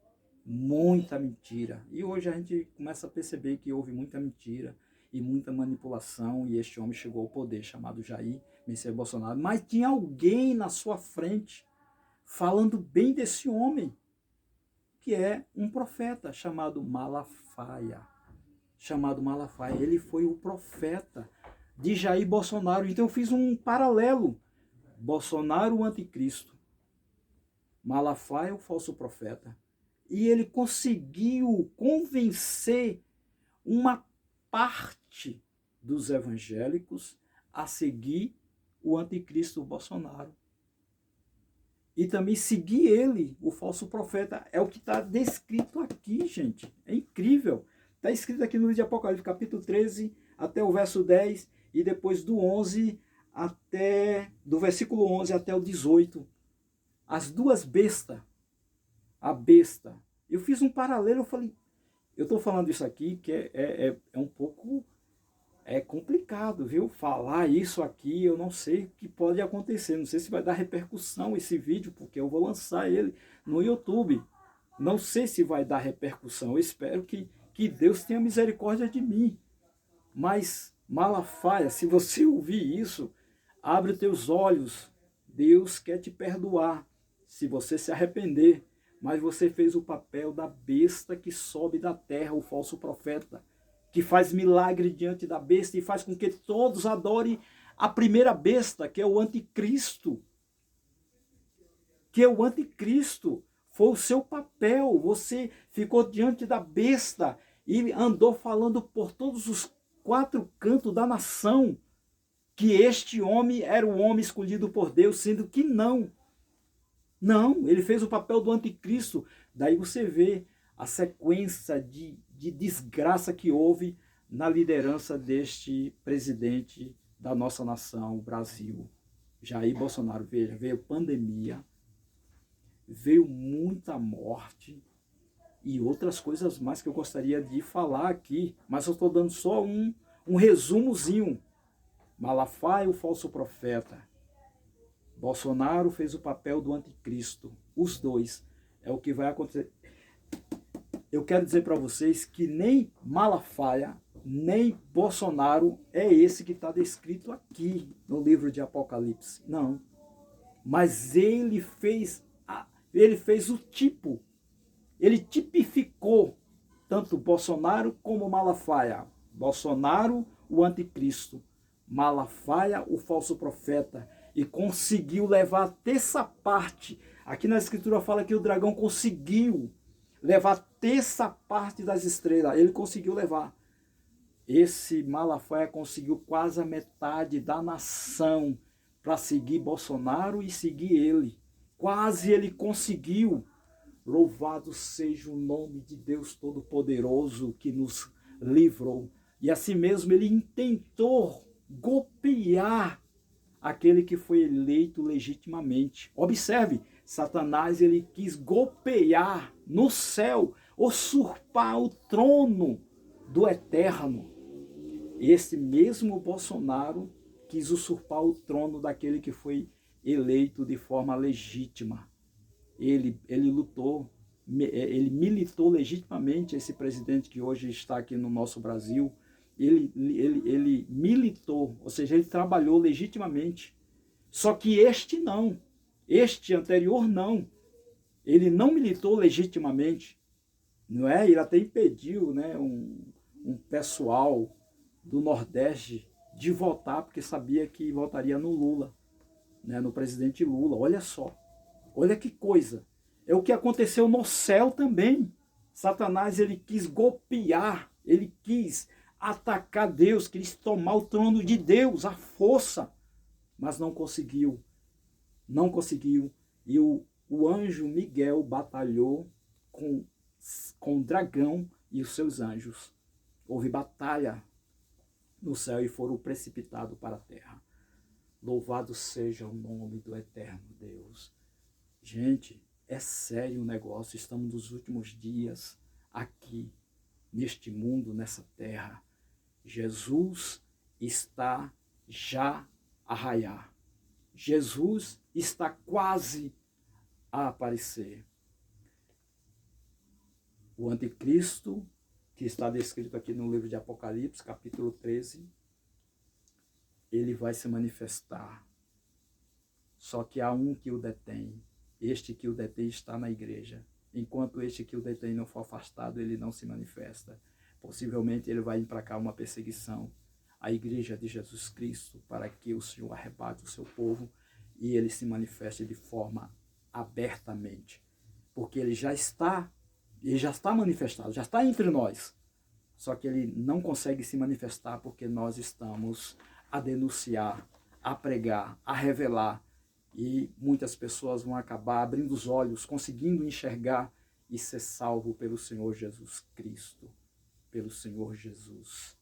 muita mentira. E hoje a gente começa a perceber que houve muita mentira e muita manipulação, e este homem chegou ao poder, chamado Jair Messias Bolsonaro. Mas tinha alguém na sua frente falando bem desse homem, que é um profeta chamado Malafaia. Ele foi o profeta de Jair Bolsonaro. Então eu fiz um paralelo. Bolsonaro, o anticristo. Malafaia, o falso profeta. E ele conseguiu convencer uma parte dos evangélicos a seguir o anticristo Bolsonaro. e também seguir ele, o falso profeta. É o que está descrito aqui, gente. É incrível. Está escrito aqui no livro de Apocalipse, capítulo 13, até o verso 10, e depois do versículo 11 até o 18. As duas bestas, a besta. Eu fiz um paralelo, eu falei, eu estou falando isso aqui que é um pouco complicado, viu? Falar isso aqui, eu não sei o que pode acontecer, não sei se vai dar repercussão esse vídeo, porque eu vou lançar ele no YouTube. Não sei se vai dar repercussão, eu espero que Deus tenha misericórdia de mim. Mas, Malafaia, se você ouvir isso, abre os teus olhos, Deus quer te perdoar, se você se arrepender. Mas você fez o papel da besta que sobe da terra, o falso profeta, que faz milagre diante da besta e faz com que todos adorem a primeira besta, que é o anticristo. Que é o anticristo. Foi o seu papel. Você ficou diante da besta e andou falando por todos os quatro cantos da nação que este homem era o homem escolhido por Deus, sendo que não. Não, ele fez o papel do anticristo. Daí você vê a sequência de desgraça que houve na liderança deste presidente da nossa nação, o Brasil, Jair Bolsonaro. Veja, veio pandemia, veio muita morte e outras coisas mais que eu gostaria de falar aqui, mas eu estou dando só um resumozinho. Malafaia, o falso profeta. Bolsonaro fez o papel do anticristo. Os dois. É o que vai acontecer. Eu quero dizer para vocês que nem Malafaia, nem Bolsonaro é esse que está descrito aqui no livro de Apocalipse. Não. Mas ele fez o tipo. Ele tipificou tanto Bolsonaro como Malafaia. Bolsonaro, o anticristo. Malafaia, o falso profeta. E conseguiu levar a terça parte. Aqui na escritura fala que o dragão conseguiu levar a terça parte das estrelas. Ele conseguiu levar. Esse Malafaia conseguiu quase a metade da nação para seguir Bolsonaro e seguir ele. Quase ele conseguiu. Louvado seja o nome de Deus Todo-Poderoso que nos livrou. E assim mesmo ele intentou golpear aquele que foi eleito legitimamente. Observe, Satanás ele quis golpear no céu, usurpar o trono do Eterno. Esse mesmo Bolsonaro quis usurpar o trono daquele que foi eleito de forma legítima. Ele lutou, ele militou legitimamente, esse presidente que hoje está aqui no nosso Brasil. Ele militou, ou seja, ele trabalhou legitimamente. Só que este não, este anterior não. Ele não militou legitimamente, não é? Ele até impediu, né, um pessoal do Nordeste de votar, porque sabia que votaria no Lula, né, no presidente Lula. Olha só, olha que coisa. É o que aconteceu no céu também. Satanás ele quis golpear, ele quis atacar Deus, quis tomar o trono de Deus, a força, mas não conseguiu. Não conseguiu. E o anjo Miguel batalhou com o dragão e os seus anjos. Houve batalha no céu e foram precipitados para a terra. Louvado seja o nome do eterno Deus. Gente, é sério o negócio. Estamos nos últimos dias aqui, neste mundo, nessa terra. Jesus está já a raiar. Jesus está quase a aparecer. O anticristo, que está descrito aqui no livro de Apocalipse, capítulo 13, ele vai se manifestar. Só que há um que o detém. Este que o detém está na igreja. Enquanto este que o detém não for afastado, ele não se manifesta. Possivelmente ele vai emplacar uma perseguição à igreja de Jesus Cristo para que o Senhor arrebate o seu povo e ele se manifeste de forma abertamente. Porque ele já está manifestado, já está entre nós. Só que ele não consegue se manifestar porque nós estamos a denunciar, a pregar, a revelar E muitas pessoas vão acabar abrindo os olhos, conseguindo enxergar e ser salvo pelo Senhor Jesus Cristo, pelo Senhor Jesus.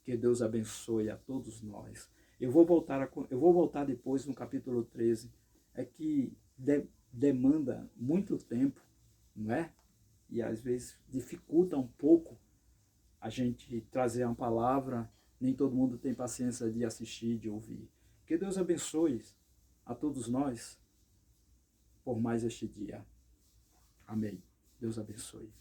Que Deus abençoe a todos nós. Eu vou voltar depois no capítulo 13, é que demanda muito tempo, não é? E às vezes dificulta um pouco a gente trazer uma palavra, nem todo mundo tem paciência de assistir, de ouvir. Que Deus abençoe a todos nós por mais este dia. Amém. Deus abençoe.